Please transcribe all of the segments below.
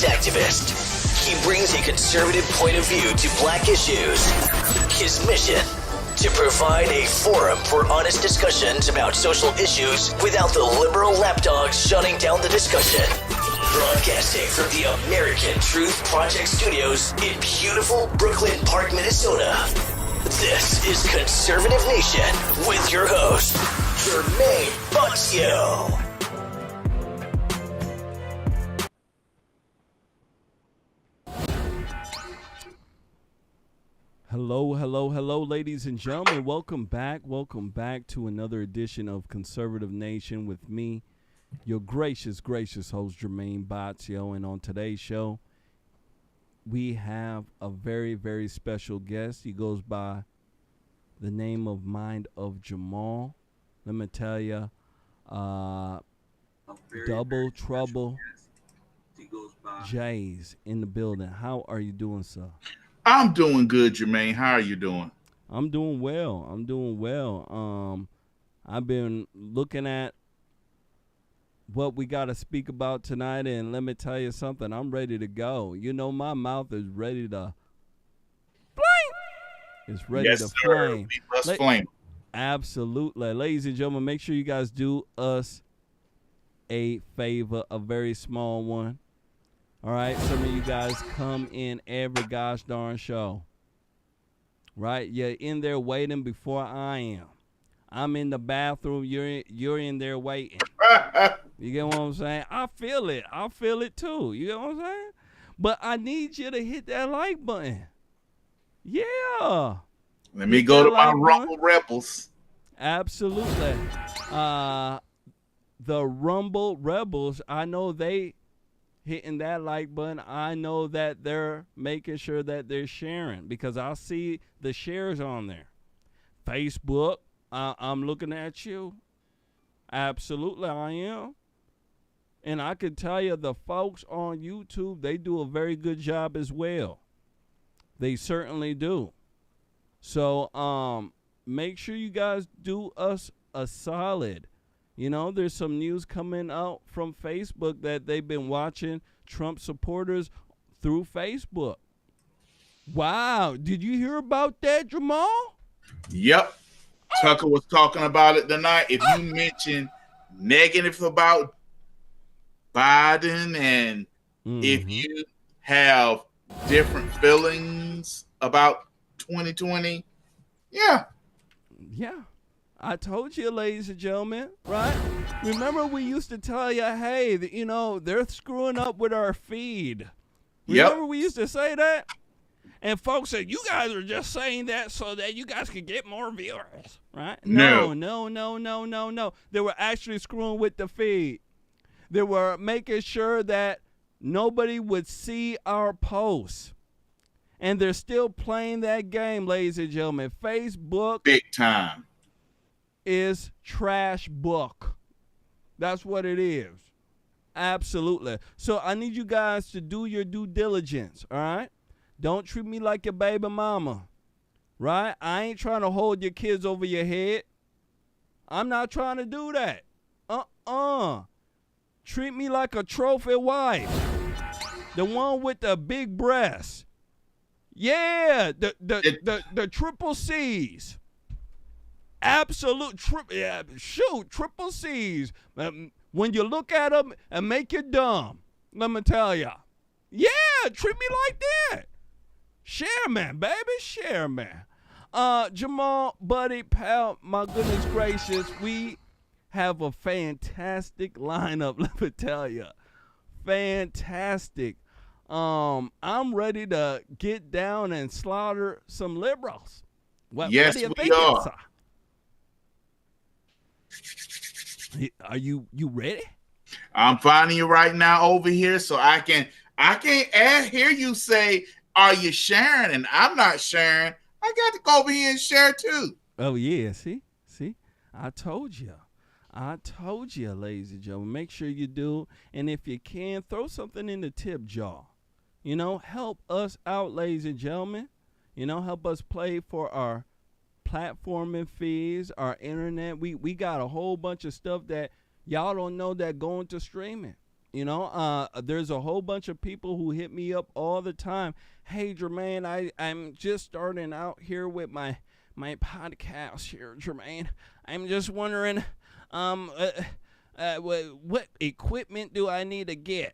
rights activist. He brings a conservative point of view to black issues. His mission: to provide a forum for honest discussions about social issues without the liberal lapdogs shutting down the discussion. Broadcasting from the American Truth Project Studios in beautiful Brooklyn Park, Minnesota. This is Conservative Nation with your host, Jermain Botsio. Hello, ladies and gentlemen. Welcome back to another edition of Conservative Nation with me, your gracious host, Jermain Botsio. And on today's show, we have a very, very special guest. He goes by the name of Mind of Jamal. Let me tell you, Double Trouble J's in the building. How are you doing, sir? I'm doing good, Jermain. How are you doing? I'm doing well. I've been looking at what we got to speak about tonight, and let me tell you something. I'm ready to go. You know, my mouth is ready to flame. It's ready to flame. We must flame. Absolutely. Ladies and gentlemen, make sure you guys do us a favor, a very small one. All right, some of you guys come in every gosh darn show, right? You're in there waiting before I am. I'm in the bathroom. You're in there waiting. You get what I'm saying? I feel it too. You get what I'm saying? But I need you to hit that like button. Yeah. Let me go to my Rumble Rebels. Absolutely. The Rumble Rebels, I know they hitting that like button. I know that they're making sure that they're sharing because I see the shares on there. Facebook, I'm looking at you. Absolutely, I am. And I can tell you the folks on YouTube, they do a very good job as well. They certainly do. So make sure you guys do us a solid. You know, there's some news coming out from Facebook that they've been watching Trump supporters through Facebook. Wow. Did you hear about that, Jamal? Yep. Tucker was talking about it tonight. If you mention negative about Biden and if you have different feelings about 2020, yeah. I told you, ladies and gentlemen, right? Remember we used to tell you, hey, they're screwing up with our feed. Remember we used to say that? And folks said, you guys are just saying that so that you guys could get more viewers, right? No. They were actually screwing with the feed. They were making sure that nobody would see our posts. And they're still playing that game, ladies and gentlemen. Facebook. Big time. Is trash book. That's what it is. Absolutely. So I need you guys to do your due diligence, all right? Don't treat me like your baby mama, right? I ain't trying to hold your kids over your head. I'm not trying to do that. Treat me like a trophy wife. The one with the big breasts. Yeah, the triple C's. Absolute triple C's. When you look at them and make you dumb, let me tell ya. Yeah, treat me like that. Share, man, baby, share, man. Jamal, buddy, pal, my goodness gracious, we have a fantastic lineup, let me tell ya. Fantastic. I'm ready to get down and slaughter some liberals. What do you think, are. Sir? Are you ready? I'm finding you right now over here, so I can't hear you say, "Are you sharing?" And I'm not sharing. I got to go over here and share too. Oh yeah, see, I told you, ladies and gentlemen. Make sure you do, and if you can, throw something in the tip jar. Help us out, ladies and gentlemen. Help us play for our platforming fees, our internet. We got a whole bunch of stuff that y'all don't know that going to streaming. You know, there's a whole bunch of people who hit me up all the time. Hey, Jermain, I'm just starting out here with my podcast here, Jermain. I'm just wondering, what equipment do I need to get?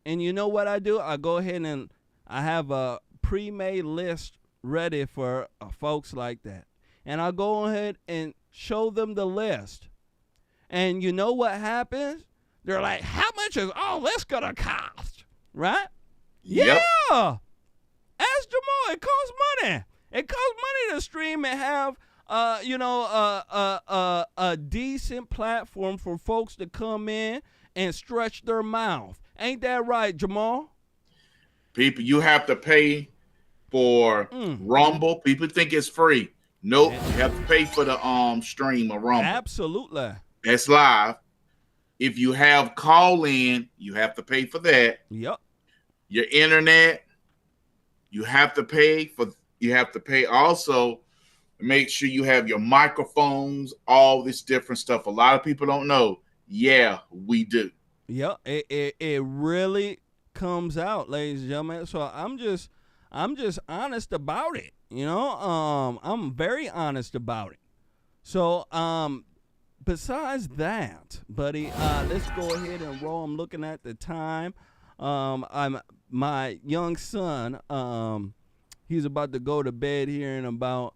And you know what I do? I go ahead and I have a pre-made list ready for folks like that. And I'll go ahead and show them the list. And you know what happens? They're like, how much is all this going to cost? Right? Yep. Yeah. Ask Jamal. It costs money. It costs money to stream and have, a decent platform for folks to come in and stretch their mouth. Ain't that right, Jamal? People, you have to pay for Rumble. People think it's free. Nope, you have to pay for the stream of Rumble. Absolutely. That's live. If you have call in, you have to pay for that. Yep. Your internet, you have to pay for. You have to pay also. Make sure you have your microphones, all this different stuff. A lot of people don't know. Yeah, we do. Yep. It really comes out, ladies and gentlemen. So I'm just honest about it. You know, I'm very honest about it. So, besides that, buddy, let's go ahead and roll. I'm looking at the time. My young son, he's about to go to bed here in about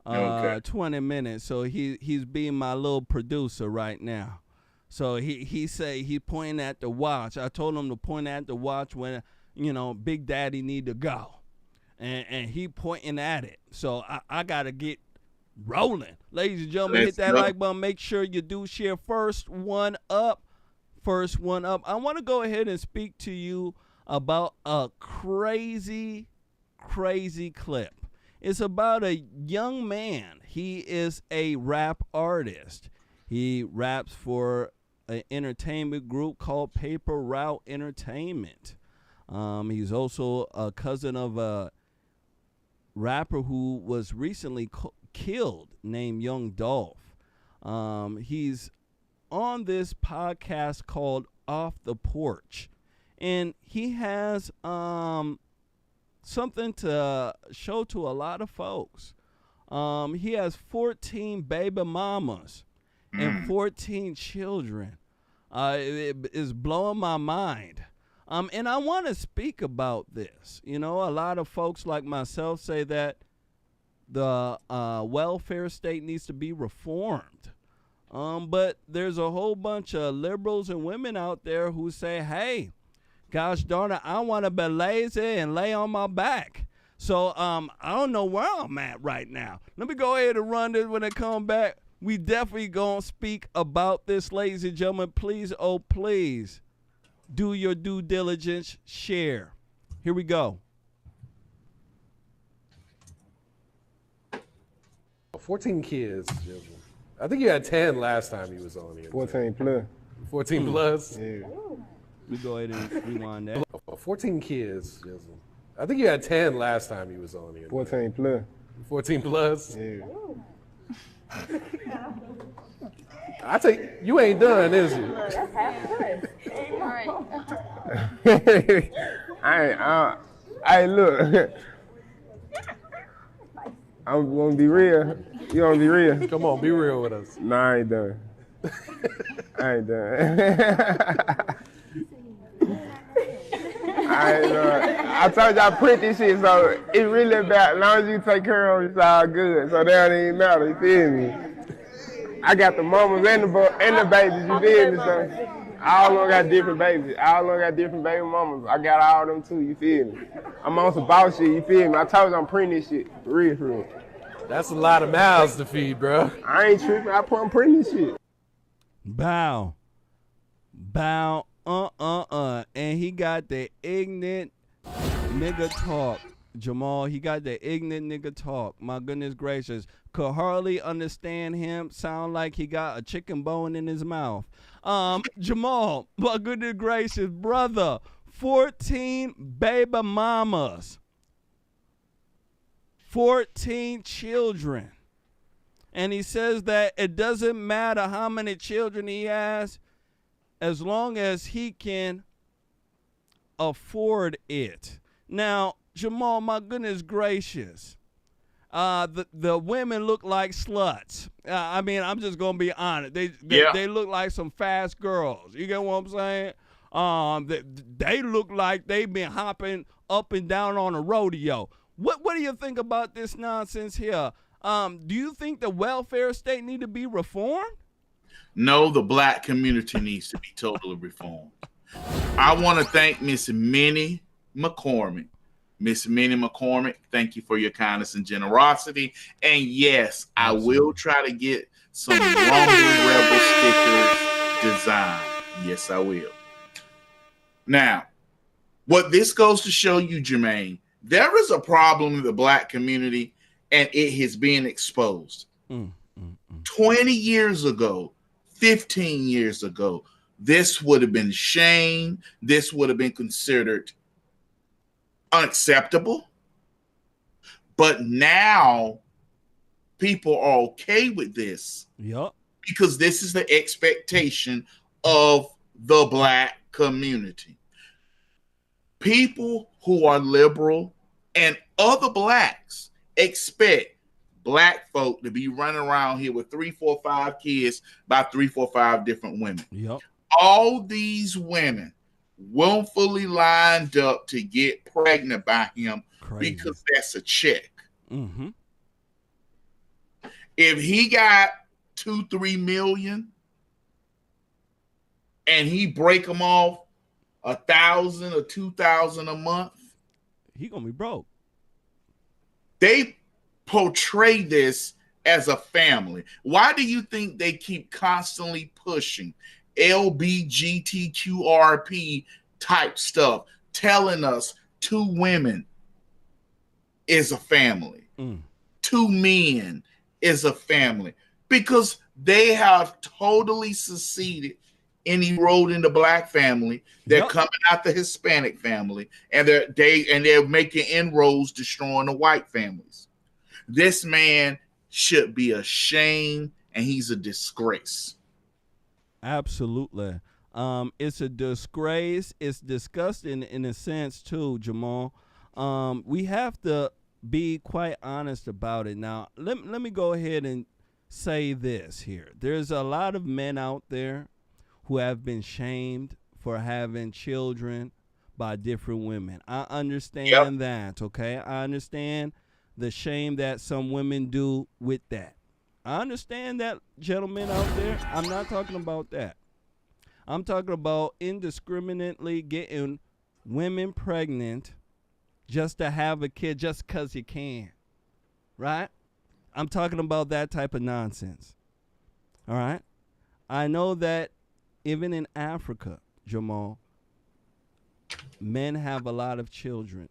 20 minutes. So he's being my little producer right now. So he say he pointing at the watch. I told him to point at the watch when, Big Daddy need to go. And he pointing at it. So I got to get rolling. Ladies and gentlemen, hit that like button. Make sure you do share. First one up. I want to go ahead and speak to you about a crazy clip. It's about a young man. He is a rap artist. He raps for an entertainment group called Paper Route Entertainment. He's also a cousin of a rapper who was recently killed named Young Dolph. He's on this podcast called Off the Porch, and he has something to show to a lot of folks. He has 14 baby mamas and 14 children. It is blowing my mind. And I want to speak about this. A lot of folks like myself say that the welfare state needs to be reformed. But there's a whole bunch of liberals and women out there who say, hey, gosh darn it, I want to be lazy and lay on my back. So I don't know where I'm at right now. Let me go ahead and run this when I come back. We definitely going to speak about this, ladies and gentlemen. Please, oh, please, do your due diligence. Share. Here we go. 14 kids. I think you had 10 last time you was on here. 14 plus. 14 plus? Yeah. We go ahead and rewind that. 14 kids. I think you had 10 last time you was on here. 14 plus. 14 plus? Yeah. I think you ain't done, is you? That's half good. All right. Hey, look. I'm gonna be real. You gonna be real? Come on, be real with us. Nah, I ain't done. I ain't done. I told you I print this shit, so it's really about, as long as you take care of it, it's all good. So that don't even matter, you feel me? I got the mamas and the babies, you feel me? So all of them got different babies. All of them got different baby mamas. I got all of them too, you feel me? I'm on some boss shit, you feel me? I told you I'm printing this shit, for real. That's a lot of mouths to feed, bro. I ain't tripping, I'm printing this shit. Bow. And he got the ignorant nigga talk, Jamal. He got the ignorant nigga talk. My goodness gracious. Could hardly understand him. Sound like he got a chicken bone in his mouth. Jamal, my goodness gracious, brother. 14 baby mamas. 14 children. And he says that it doesn't matter how many children he has, as long as he can afford it. Now, Jamal, my goodness gracious, the women look like sluts. I mean, I'm just gonna be honest. They look like some fast girls. You get what I'm saying? They look like they've been hopping up and down on a rodeo. What do you think about this nonsense here? Do you think the welfare state need to be reformed? No, the black community needs to be totally reformed. I want to thank Miss Minnie McCormick. Miss Minnie McCormick, thank you for your kindness and generosity. And yes, I will try to get some Rumble Rebel stickers designed. Yes, I will. Now, what this goes to show you, Jermain, there is a problem in the black community, and it has been exposed. 20 years ago, 15 years ago, this would have been shamed. This would have been considered unacceptable. But now people are okay with this. Yep. Because this is the expectation of the black community. People who are liberal and other blacks expect black folk to be running around here with 3, 4, 5 kids by 3, 4, 5 different women. Yep. All these women willfully lined up to get pregnant by him. Crazy. Because that's a check. Mm-hmm. If he got 2-3 million and he break them off 1,000 or 2,000 a month, he gonna be broke. They portray this as a family. Why do you think they keep constantly pushing LBGTQRP type stuff, telling us 2 women is a family, 2 men is a family? Because they have totally seceded and eroding the black family. They're coming out the Hispanic family, and they're making inroads, destroying the white families. This man should be ashamed, and he's a disgrace. Absolutely. It's a disgrace. It's disgusting in a sense too, Jamal. We have to be quite honest about it. Now, let me go ahead and say this here. There's a lot of men out there who have been shamed for having children by different women. I understand that, okay? I understand the shame that some women do with that. I understand that, gentlemen out there. I'm not talking about that. I'm talking about indiscriminately getting women pregnant just to have a kid just because you can, right? I'm talking about that type of nonsense, all right? I know that even in Africa, Jamal, men have a lot of children.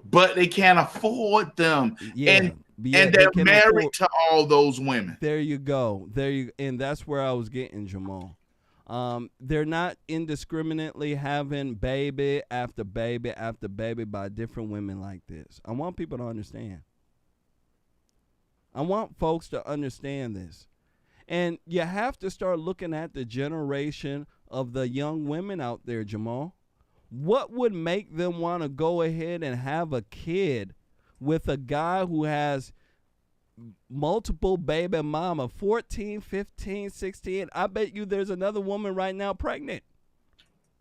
But they can't afford them. And they're married to all those women. There you go. And that's where I was getting, Jamal. They're not indiscriminately having baby after baby after baby by different women like this. I want people to understand. I want folks to understand this. And you have to start looking at the generation of the young women out there, Jamal. What would make them want to go ahead and have a kid with a guy who has multiple baby mama, 14, 15, 16? I bet you there's another woman right now pregnant.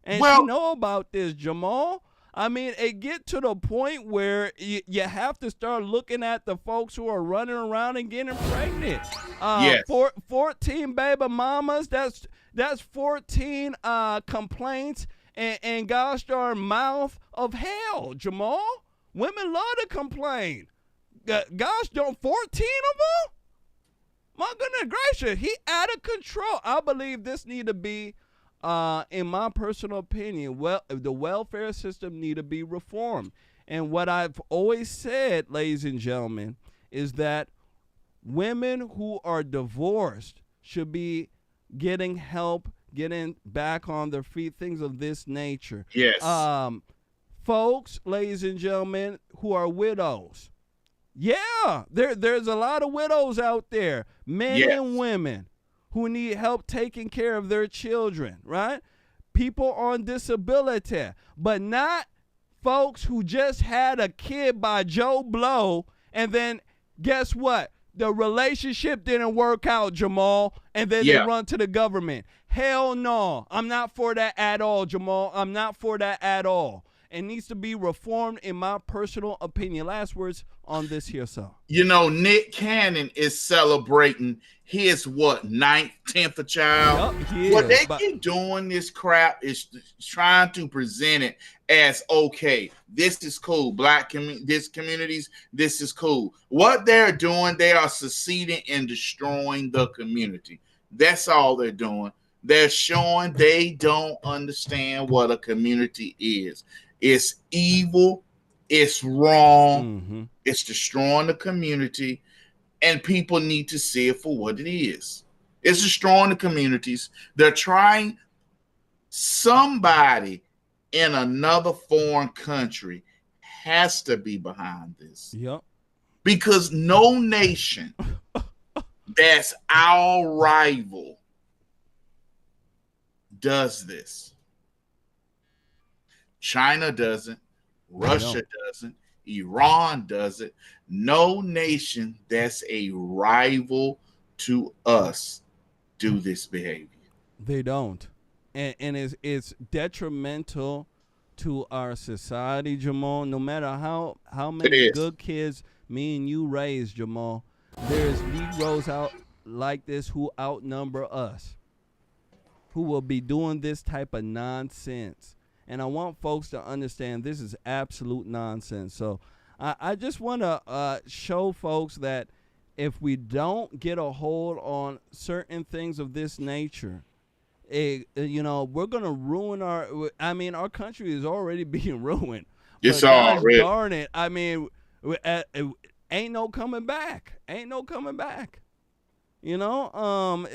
And she know about this, Jamal. I mean, it get to the point where you have to start looking at the folks who are running around and getting pregnant. 14 baby mamas, that's 14 complaints and gosh darn mouth of hell, Jamal. Women love to complain. Gosh darn, 14 of them? My goodness gracious, he out of control. I believe this need to be, in my personal opinion, the welfare system need to be reformed. And what I've always said, ladies and gentlemen, is that women who are divorced should be getting help, getting back on their feet, things of this nature. Yes. Folks, ladies and gentlemen, who are widows. Yeah, there's a lot of widows out there, men and women, who need help taking care of their children, right? people on disability, but not folks who just had a kid by Joe Blow, and then guess what? The relationship didn't work out, Jamal, and then they run to the government. Hell no. I'm not for that at all, Jamal. I'm not for that at all. It needs to be reformed, in my personal opinion. Last words on this here song. You know, Nick Cannon is celebrating his, 9th, 10th child? Yep, what they keep doing this crap is trying to present it as, okay, this is cool. This communities, this is cool. What they're doing, they are seceding and destroying the community. That's all they're doing. They're showing they don't understand what a community is. It's evil. It's wrong. Mm-hmm. It's destroying the community, and people need to see it for what it is. It's destroying the communities. They're trying. Somebody in another foreign country has to be behind this. Yep. Because no nation that's our rival does this. China doesn't. Russia doesn't. Iran doesn't. No nation that's a rival to us do this behavior. They don't. And it's detrimental to our society, Jamal. No matter how many good kids me and you raise, Jamal, there's Negroes out like this who outnumber us, who will be doing this type of nonsense. And I want folks to understand this is absolute nonsense. So I just want to show folks that if we don't get a hold on certain things of this nature, we're going to ruin our country is already being ruined. It's already. Darn it. I mean, ain't no coming back. Ain't no coming back. You know,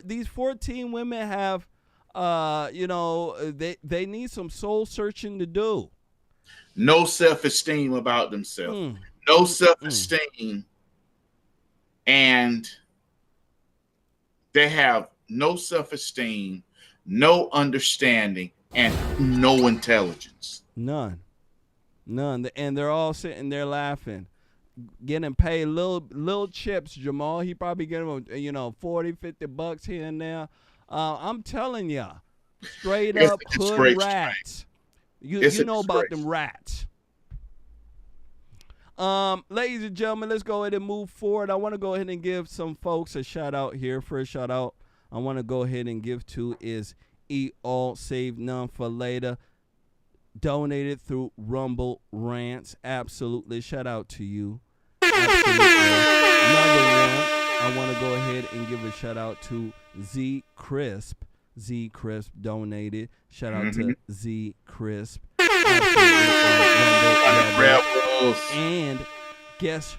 these 14 women have, they need some soul searching to do. No self-esteem about themselves. No self-esteem. And they have no self-esteem, no understanding, and no intelligence. None. And they're all sitting there laughing, getting paid little chips, Jamal. He probably getting them, 40, 50 bucks here and there. I'm telling ya, straight up hood rats. You know about them rats. Ladies and gentlemen, let's go ahead and move forward. I want to go ahead and give some folks a shout out here. First shout out I want to go ahead and give to is Eat All, Save None for Later. Donated through Rumble Rants. Absolutely. Shout out to you. Absolutely. Another one, I want to go ahead and give a shout out to Z Crisp. Z Crisp donated. Shout out to Z Crisp. And guess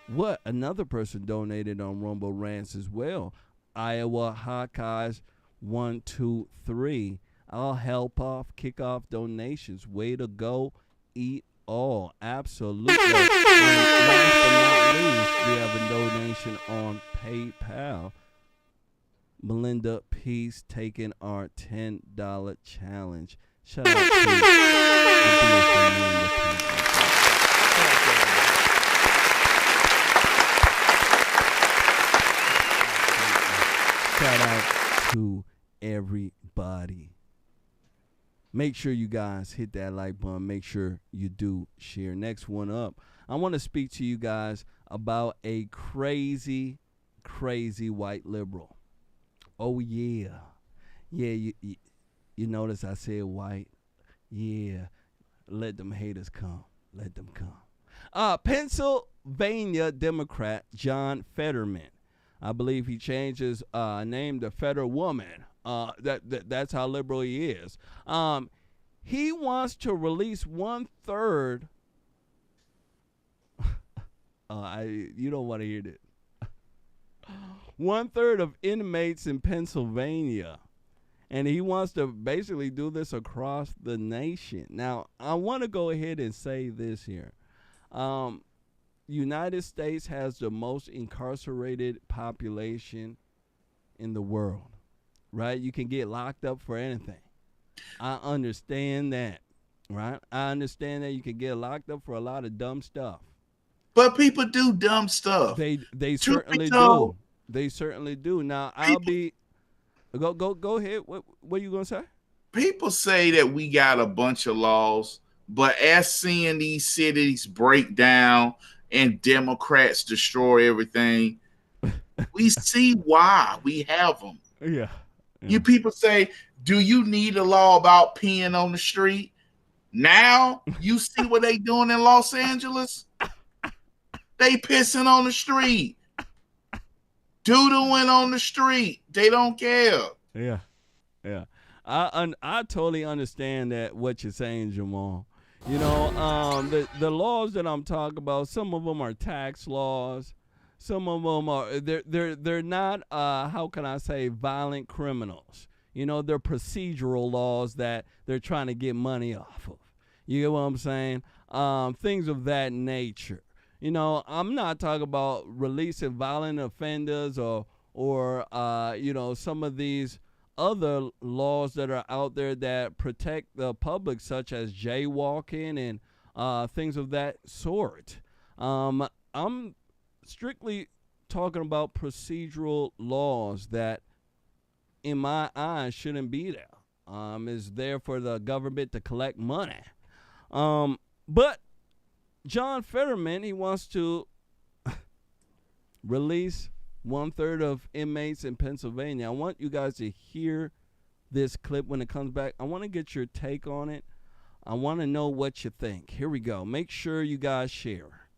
what? Another person donated on Rumble Rants as well. Iowa Hawkeyes 123. I'll help off, kick off donations. Way to go. Eat all. Absolutely. And last but not least, we have a donation on PayPal. Melinda Peace taking our $10 challenge. Shout out to the beautiful Melinda Peace. Shout out to everybody. Make sure you guys hit that like button. Make sure you do share. Next one up, I want to speak to you guys about a crazy, crazy white liberal. Oh, yeah. Yeah, you notice I said white? Yeah. Let them haters come. Let them come. Pennsylvania Democrat John Fetterman. I believe he changed his name to Federal Woman. That's how liberal he is. He wants to release 1/3. You don't want to hear this. 1/3 of inmates in Pennsylvania, and he wants to basically do this across the nation. Now, I want to go ahead and say this here. United States has the most incarcerated population in the world, right? You can get locked up for anything. I understand that, right? I understand that you can get locked up for a lot of dumb stuff. But people do dumb stuff. They Truth certainly be told, do. They certainly do. Now go ahead. What are you gonna say? people say that we got a bunch of laws, but as seeing these cities break down and Democrats destroy everything, we see why we have them. Yeah. You people say, do you need a law about peeing on the street? Now you see what they doing in Los Angeles? They pissing on the street. Doodling on the street. They don't care. Yeah. Yeah. I totally understand that what you're saying, Jamal. You know, the laws that I'm talking about, some of them are tax laws. Some of them are they're not how can I say violent criminals. You know, they're procedural laws that they're trying to get money off of. You get what I'm saying? Things of that nature. You know, I'm not talking about releasing violent offenders or you know, some of these other laws that are out there that protect the public, such as jaywalking and things of that sort. I'm strictly talking about procedural laws that, in my eyes, shouldn't be there. Is there for the government to collect money. But John Fetterman, he wants to release 1/3 of inmates in Pennsylvania. I want you guys to hear this clip when it comes back. I want to get your take on it. I want to know what you think. Here we go. Make sure you guys share.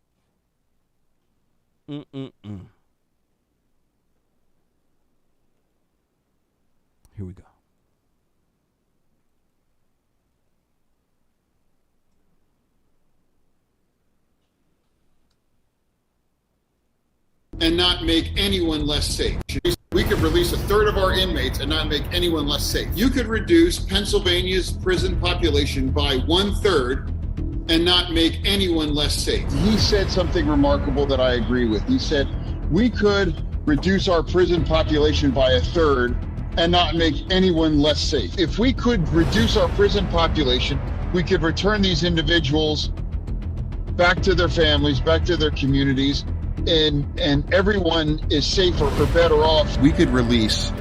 Here we go. And not make anyone less safe. We could release 1/3 of our inmates and not make anyone less safe. You could reduce Pennsylvania's prison population by 1/3 and not make anyone less safe. He said something remarkable that I agree with. He said, we could reduce our prison population by 1/3 and not make anyone less safe. If we could reduce our prison population, we could return these individuals back to their families, back to their communities, and everyone is safer or better off. We could release,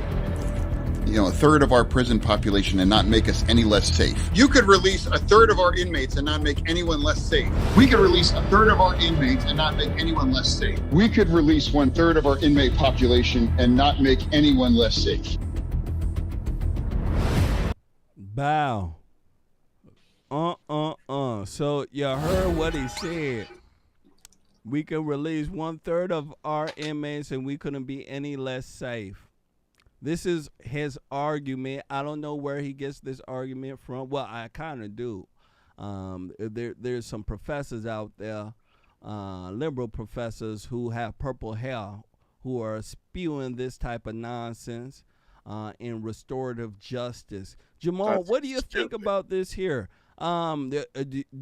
1/3 of our prison population and not make us any less safe. You could release 1/3 of our inmates and not make anyone less safe. We could release 1/3 of our inmates and not make anyone less safe. We could release 1/3 of our inmate population and not make anyone less safe. Bow. So you heard what he said. We could release 1/3 of our inmates and we couldn't be any less safe. This is his argument. I don't know where he gets this argument from. Well, I kind of do. There's some professors out there, liberal professors who have purple hair, who are spewing this type of nonsense in restorative justice. Jamal, what do you think about this here? Do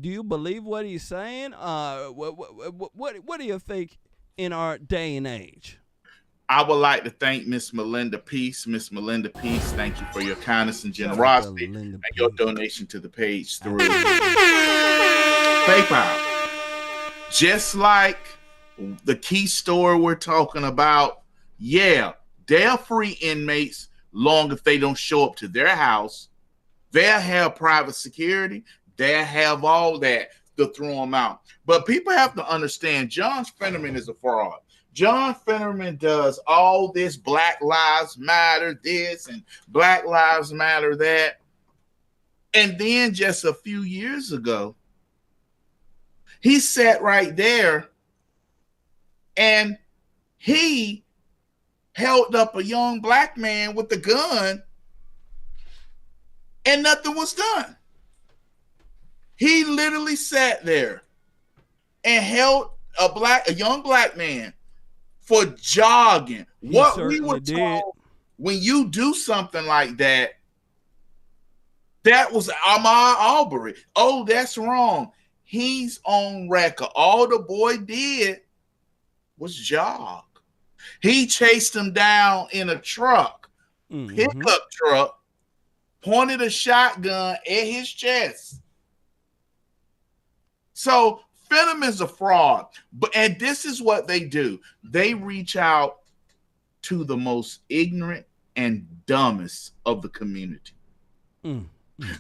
you believe what he's saying? What do you think in our day and age? I would like to thank Miss Melinda Peace. Miss Melinda Peace, thank you for your kindness and generosity and your donation to the page through PayPal. Just like the key story we're talking about, yeah, they're free inmates long if they don't show up to their house. They'll have private security. They'll have all that to throw them out. But people have to understand, John Fetterman is a fraud. John Fetterman does all this Black Lives Matter this and Black Lives Matter that. And then just a few years ago, he sat right there and he held up a young black man with a gun and nothing was done. He literally sat there and held a young black man for jogging. What we were told, when you do something like that, that was Ahmaud Arbery. Oh, that's wrong. He's on record. All the boy did was jog. He chased him down in a truck, pickup truck, pointed a shotgun at his chest. So Fetterman's a fraud. And this is what they do. They reach out to the most ignorant and dumbest of the community.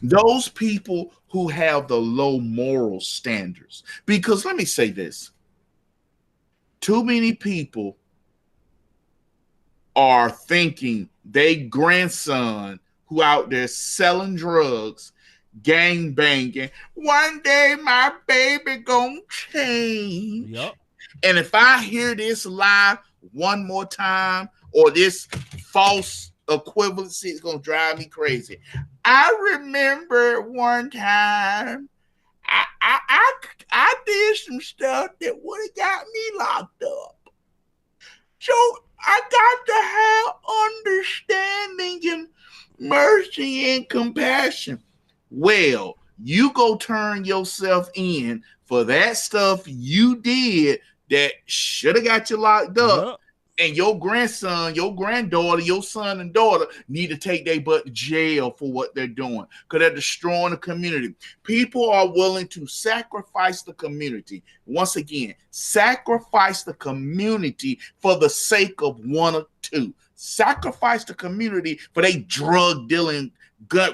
Those people who have the low moral standards. Because let me say this. Too many people are thinking they grandson who out there selling drugs, gang banging, one day my baby gonna change. Yep. And if I hear this lie one more time, or this false equivalency, it's gonna drive me crazy. I remember one time I did some stuff that would have got me locked up. So I got to have understanding and mercy and compassion. Well, you go turn yourself in for that stuff you did that should have got you locked up. Yep. And your grandson, your granddaughter, your son and daughter need to take their butt to jail for what they're doing, because they're destroying the community. People are willing to sacrifice the community. Once again, sacrifice the community for the sake of one or two. Sacrifice the community for their drug dealing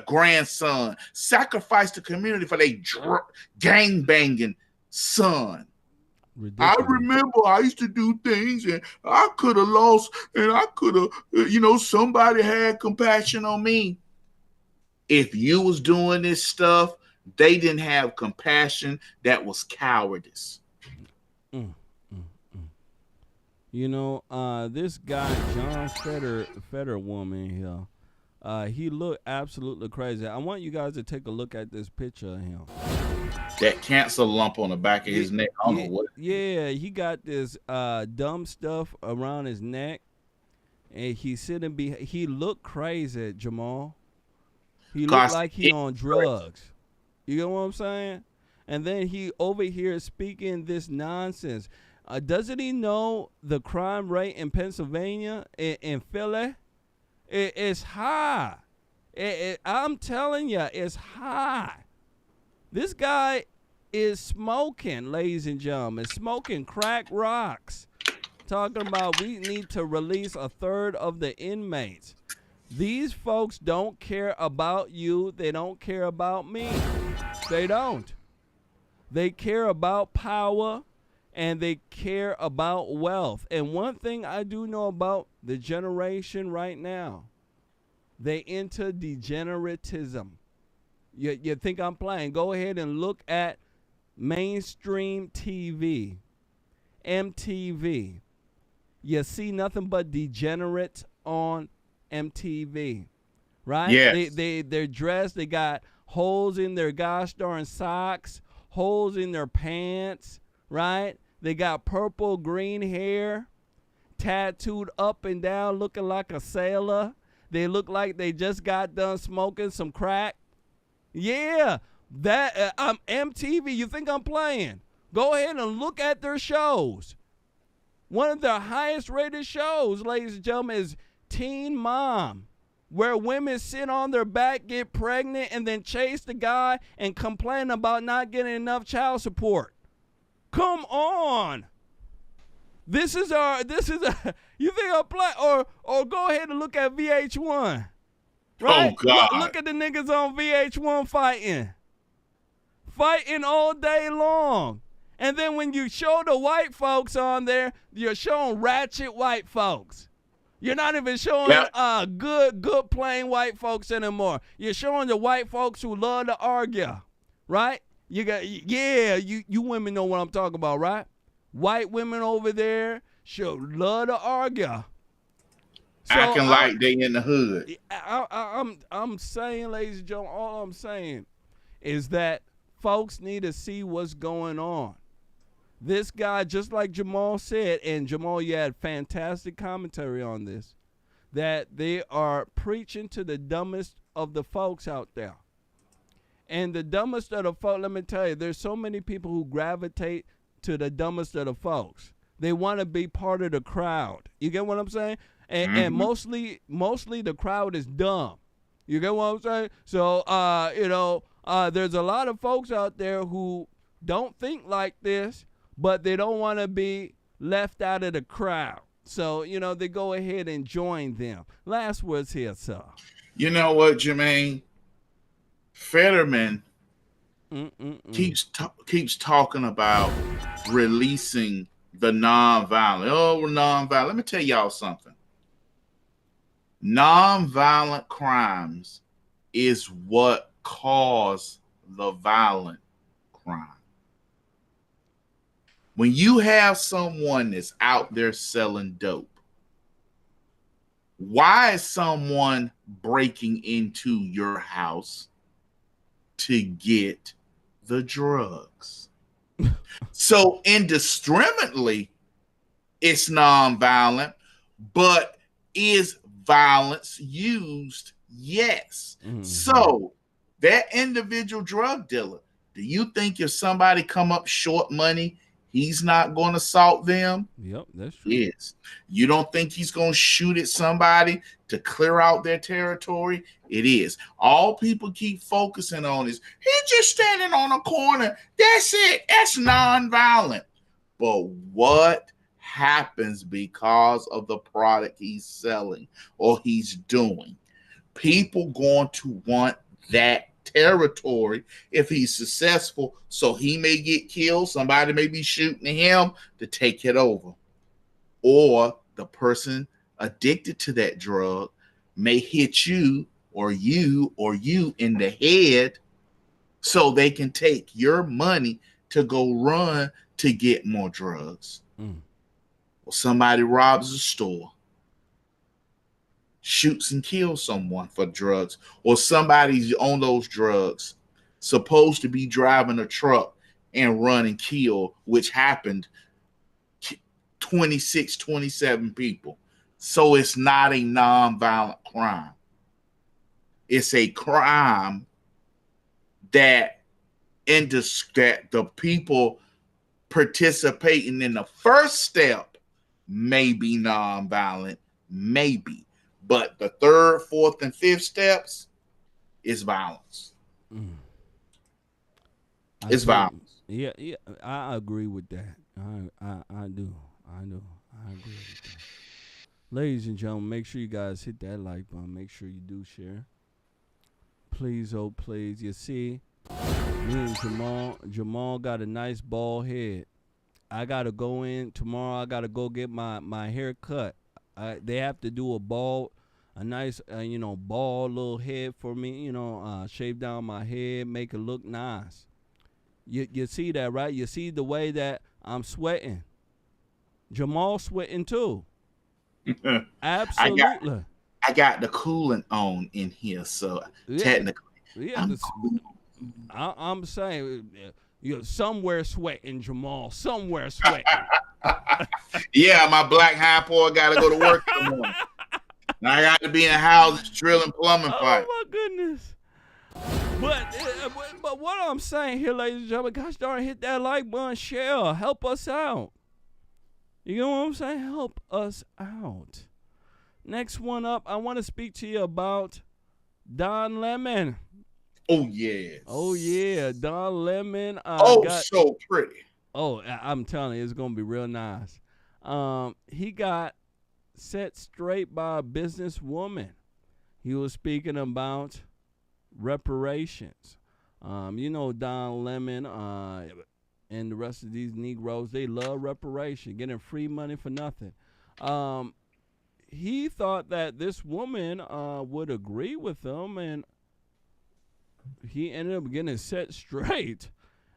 grandson. Sacrifice the community for their gang banging son. Ridiculous. I remember I used to do things and I could have lost, and I could have, somebody had compassion on me. If you was doing this stuff, they didn't have compassion. That was cowardice. This guy, John Fetterman here, he looked absolutely crazy. I want you guys to take a look at this picture of him. That cancer lump on the back of his neck. I don't know what. Yeah, he got this dumb stuff around his neck, and he's sitting he looked crazy, Jamal. He looked like he on drugs. You get what I'm saying? And then he over here speaking this nonsense. Doesn't he know the crime rate in Pennsylvania, in Philly? It's high. I'm telling you, it's high. This guy is smoking, ladies and gentlemen, smoking crack rocks. Talking about we need to release a third of the inmates. These folks don't care about you. They don't care about me. They don't. They care about power, and they care about wealth. And one thing I do know about the generation right now, they into degeneratism. You think I'm playing? Go ahead and look at mainstream TV, MTV. You see nothing but degenerates on MTV, right? Yes. They're dressed. They got holes in their gosh darn socks, holes in their pants, right? They got purple green hair, tattooed up and down, looking like a sailor. They look like they just got done smoking some crack. Yeah, that MTV. You think I'm playing? Go ahead and look at their shows. One of their highest rated shows, ladies and gentlemen, is Teen Mom, where women sit on their back, get pregnant, and then chase the guy and complain about not getting enough child support. Come on. This is you think I'm playing? Or go ahead and look at VH1. Right? Oh, God. Look at the niggas on VH1 fighting all day long. And then when you show the white folks on there, you're showing ratchet white folks. You're not even showing good plain white folks anymore. You're showing the white folks who love to argue, right? You women know what I'm talking about, right? White women over there love to argue. So acting like they in the hood. I'm saying, ladies and gentlemen, all I'm saying is that folks need to see what's going on. This guy, just like Jamal said, and Jamal, you had fantastic commentary on this, that they are preaching to the dumbest of the folks out there. And the dumbest of the folks, let me tell you, there's so many people who gravitate to the dumbest of the folks. They want to be part of the crowd. You get what I'm saying? And mostly the crowd is dumb. You get what I'm saying? So, there's a lot of folks out there who don't think like this, but they don't want to be left out of the crowd. So, they go ahead and join them. Last words here, sir. You know what, Jermain? Fetterman keeps talking about releasing the nonviolent. Oh, we're nonviolent. Let me tell y'all something. Nonviolent crimes is what cause the violent crime. When you have someone that's out there selling dope, why is someone breaking into your house to get the drugs? So indiscriminately, it's nonviolent, but is violence used? Yes. Mm-hmm. So that individual drug dealer, do you think if somebody come up short money, he's not going to assault them? Yep, that's true. Yes. You don't think he's going to shoot at somebody to clear out their territory? It is. All people keep focusing on is, he's just standing on a corner. That's it. That's nonviolent. But what happens because of the product he's selling or he's doing? People going to want that territory if he's successful, so he may get killed. Somebody may be shooting him to take it over, or the person addicted to that drug may hit you or you in the head so they can take your money to go run to get more drugs. Or somebody robs a store, shoots and kills someone for drugs, or somebody's on those drugs supposed to be driving a truck and run and kill, which happened 26, 27 people. So it's not a nonviolent crime. It's a crime that the people participating in the first step may be nonviolent, maybe. But the third, fourth, and fifth steps is violence. It's violence. Yeah, I agree with that. I do. I agree with that. Ladies and gentlemen, make sure you guys hit that like button. Make sure you do share. Please, oh please. You see, me and Jamal got a nice bald head. I gotta go in tomorrow. I gotta go get my hair cut. They have to do a nice, bald little head for me, shave down my head, make it look nice. You see that, right? You see the way that I'm sweating. Jamal sweating too. Absolutely. I got the coolant on in here, so technically, I'm cool. I'm saying, somewhere sweating, Jamal. Somewhere sweating. Yeah, my black high boy got to go to work in the morning. And I got to be in the house drilling plumbing pipe. Oh, my goodness. But what I'm saying here, ladies and gentlemen, gosh darn, hit that like button, share, help us out. You know what I'm saying? Help us out. Next one up, I want to speak to you about Don Lemon. Oh, yes. Oh, yeah, Don Lemon. So pretty. Oh, I'm telling you, it's going to be real nice. He got set straight by a businesswoman. He was speaking about reparations. Don Lemon and the rest of these Negroes, they love reparation, getting free money for nothing. He thought that this woman would agree with him, and he ended up getting set straight,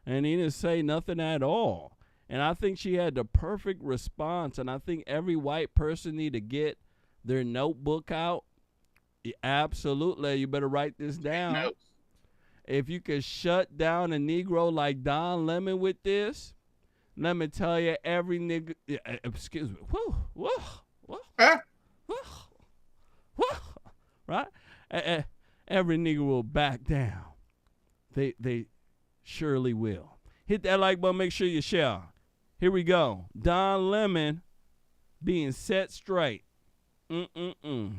and he didn't say nothing at all. And I think she had the perfect response, and I think every white person need to get their notebook out. Absolutely, you better write this down. No. If you could shut down a Negro like Don Lemon with this, let me tell you, every nigga, excuse me, right? Every nigga will back down. They surely will. Hit that like button, make sure you share. Here we go. Don Lemon being set straight. Here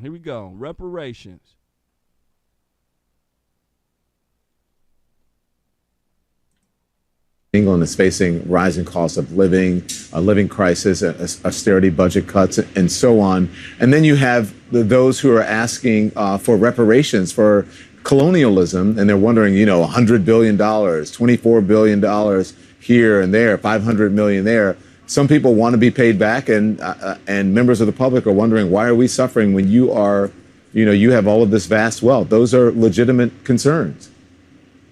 we go. Reparations. England is facing rising costs of living, a living crisis, austerity budget cuts, and so on. And then you have those who are asking for reparations for colonialism, and they're wondering, $100 billion, $24 billion here and there, $500 million there. Some people want to be paid back, and members of the public are wondering, why are we suffering when you have all of this vast wealth? Those are legitimate concerns.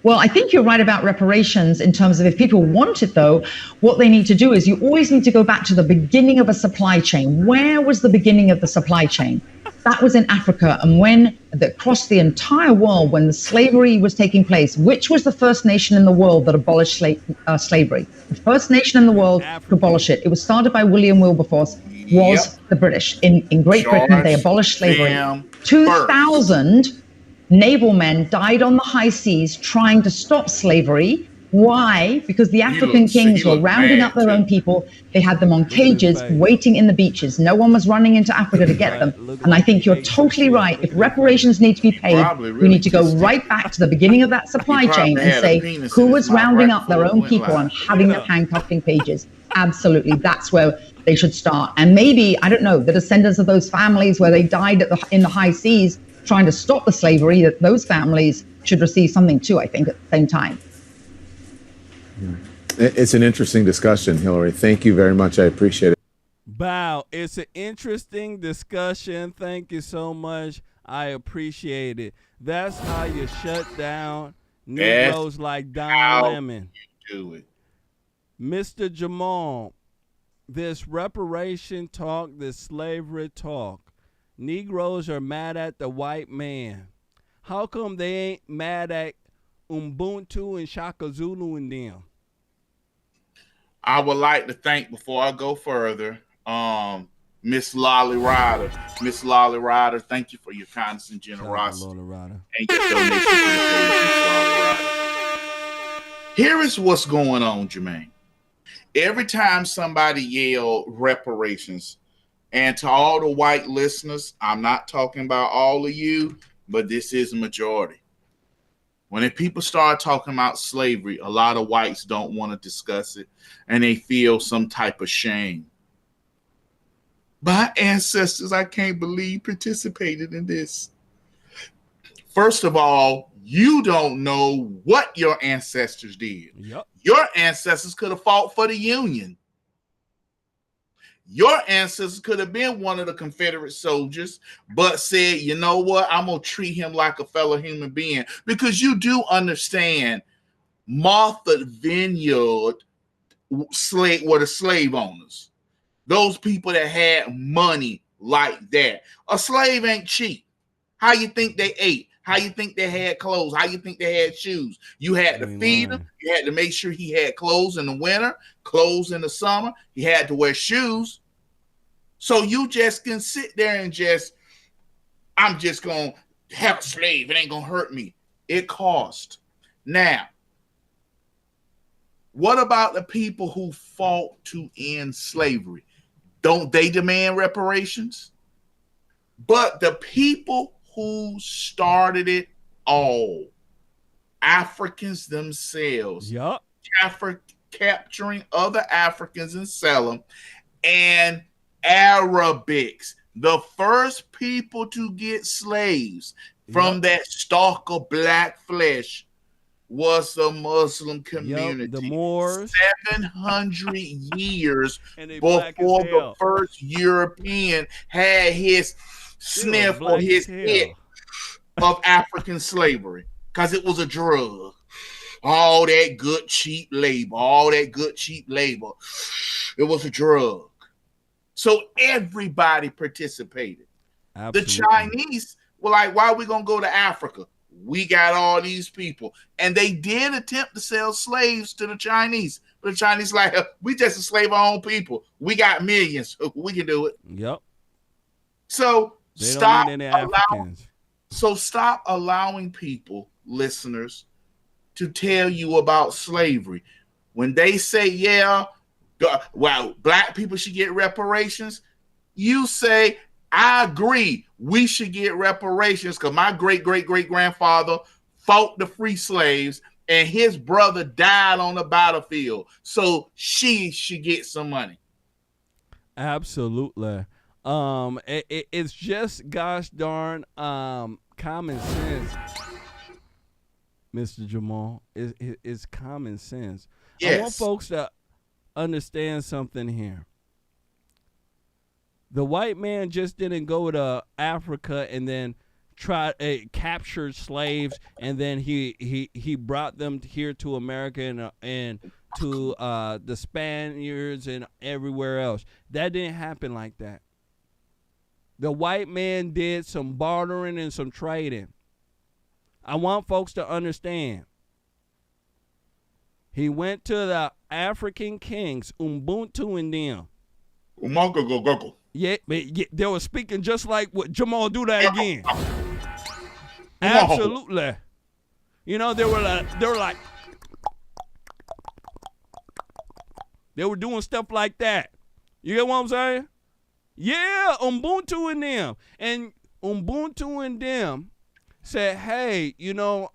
Well, I think you're right about reparations in terms of if people want it, though, what they need to do is you always need to go back to the beginning of a supply chain. Where was the beginning of the supply chain? That was in Africa. And across the entire world, when the slavery was taking place, which was the first nation in the world that abolished slavery? The first nation in the world to abolish it. It was started by William Wilberforce, was the British. In Great Britain, they abolished slavery. 2,000 naval men died on the high seas trying to stop slavery. Why? Because the African kings were rounding up their own people. They had them on cages waiting in the beaches. No one was running into Africa to get them. And I think you're totally right. If reparations need to be paid, we need to go right back to the beginning of that supply chain and say who was rounding up their own people and having them handcuffed in cages. Absolutely. That's where they should start. And maybe, I don't know, the descendants of those families where they died in the high seas trying to stop the slavery, that those families should receive something too, I think, at the same time. It's an interesting discussion, Hillary. Thank you very much. I appreciate it. Wow, it's an interesting discussion. Thank you so much. I appreciate it. That's how you shut down Negroes like Don Lemon. Do it. Mr. Jamal, this reparation talk, this slavery talk, Negroes are mad at the white man. How come they ain't mad at Ubuntu and Shaka Zulu and them? I would like to thank, before I go further, Miss Lolly Ryder. Miss Lolly Ryder, thank you for your kindness and generosity. And your donation to the page, Miss Lolly Ryder. Here is what's going on, Jermain. Every time somebody yells reparations, and to all the white listeners, I'm not talking about all of you, but this is a majority. When people start talking about slavery, a lot of whites don't want to discuss it, and they feel some type of shame. My ancestors, I can't believe, participated in this. First of all, you don't know what your ancestors did. Yep. Your ancestors could have fought for the Union. Your ancestors could have been one of the Confederate soldiers, but said, you know what? I'm going to treat him like a fellow human being. Because you do understand Martha Vineyard were the slave owners. Those people that had money like that. A slave ain't cheap. How you think they ate? How you think they had clothes? How you think they had shoes? You had to feed him. You had to make sure he had clothes in the winter, clothes in the summer. He had to wear shoes. So you just can sit there and I'm just going to have a slave. It ain't going to hurt me. It cost. Now, what about the people who fought to end slavery? Don't they demand reparations? But the people who started it all, Africans themselves, capturing other Africans and sell them, and Arabics, the first people to get slaves from that stalk of black flesh, was the Muslim community. The Moors. 700 years before the first European had his sniff or his hit of African slavery, because it was a drug. All that good cheap labor, it was a drug. So everybody participated. Absolutely. The Chinese were like, why are we going to go to Africa? We got all these people. And they did attempt to sell slaves to the Chinese. But the Chinese like, we just enslave our own people. We got millions. We can do it. Yep. So stop allowing people, listeners, to tell you about slavery. When they say, well, black people should get reparations, you say, I agree, we should get reparations because my great-great-great-grandfather fought to free slaves, and his brother died on the battlefield, so she should get some money. Absolutely. It's just gosh darn common sense, Mr. Jamal. It's common sense. Yes. I want folks to understand something here. The white man just didn't go to Africa and then captured slaves, and then he brought them here to America and to the Spaniards and everywhere else. That didn't happen like that. The white man did some bartering and some trading. I want folks to understand. He went to the African kings, Ubuntu and them. Yeah, they were speaking just like what Jamal do that again. Absolutely. You know, they were doing stuff like that. You get what I'm saying? Yeah, Ubuntu and them. And Ubuntu and them said, hey, you know,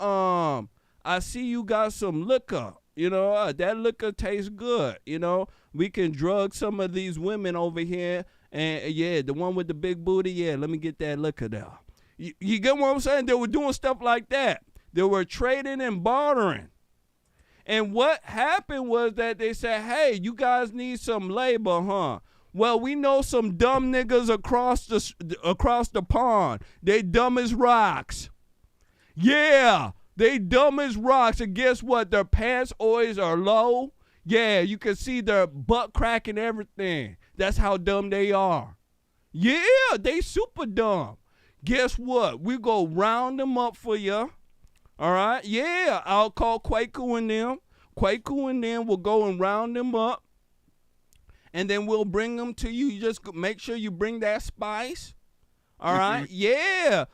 I see you got some liquor. You know, that liquor tastes good. You know, we can drug some of these women over here. And yeah, the one with the big booty, yeah, let me get that liquor there. You get what I'm saying? They were doing stuff like that. They were trading and bartering. And what happened was that they said, hey, you guys need some labor, huh? Well, we know some dumb niggas across the pond. They dumb as rocks. Yeah, they dumb as rocks. And guess what? Their pants always are low. Yeah, you can see their butt crack and everything. That's how dumb they are. Yeah, they super dumb. Guess what? We go round them up for you. All right? Yeah, I'll call Kwaku and them. Kwaku and them will go and round them up. And then we'll bring them to you. You just make sure you bring that spice. All right? Yeah.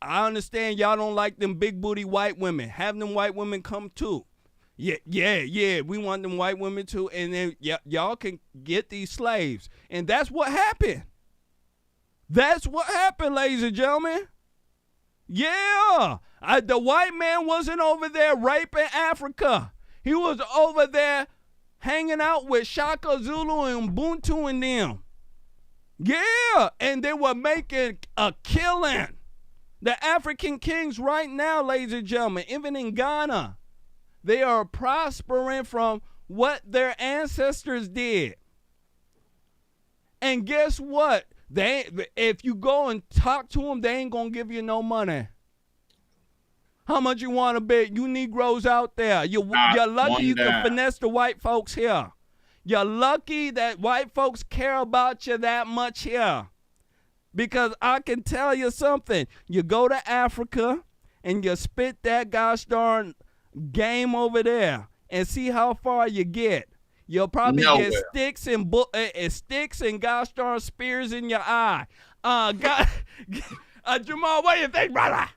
I understand y'all don't like them big booty white women. Have them white women come too. Yeah. We want them white women too. And then y'all can get these slaves. And that's what happened. That's what happened, ladies and gentlemen. Yeah. The white man wasn't over there raping Africa. He was over there hanging out with Shaka Zulu and Ubuntu and them. Yeah. And they were making a killing. The African kings right now, ladies and gentlemen, even in Ghana, they are prospering from what their ancestors did. And guess what? If you go and talk to them, they ain't going to give you no money. How much you want to bet? You Negroes out there, you're lucky you can finesse the white folks here. You're lucky that white folks care about you that much here. Because I can tell you something. You go to Africa and you spit that gosh darn game over there and see how far you get. You'll probably get sticks and gosh darn spears in your eye. Jamal, what do you think, brother?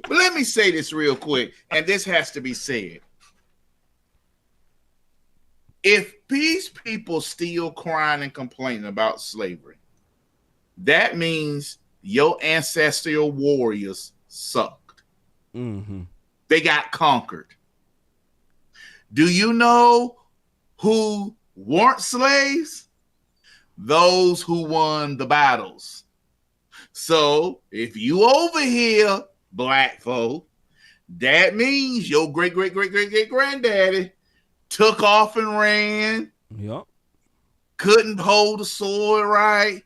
Let me say this real quick, and this has to be said. If these people still crying and complaining about slavery, that means your ancestral warriors sucked. Mm-hmm. They got conquered. Do you know who weren't slaves? Those who won the battles. So if you over here, black folk, that means your great-great-great-great-great-granddaddy took off and ran. Yep. Couldn't hold the sword right.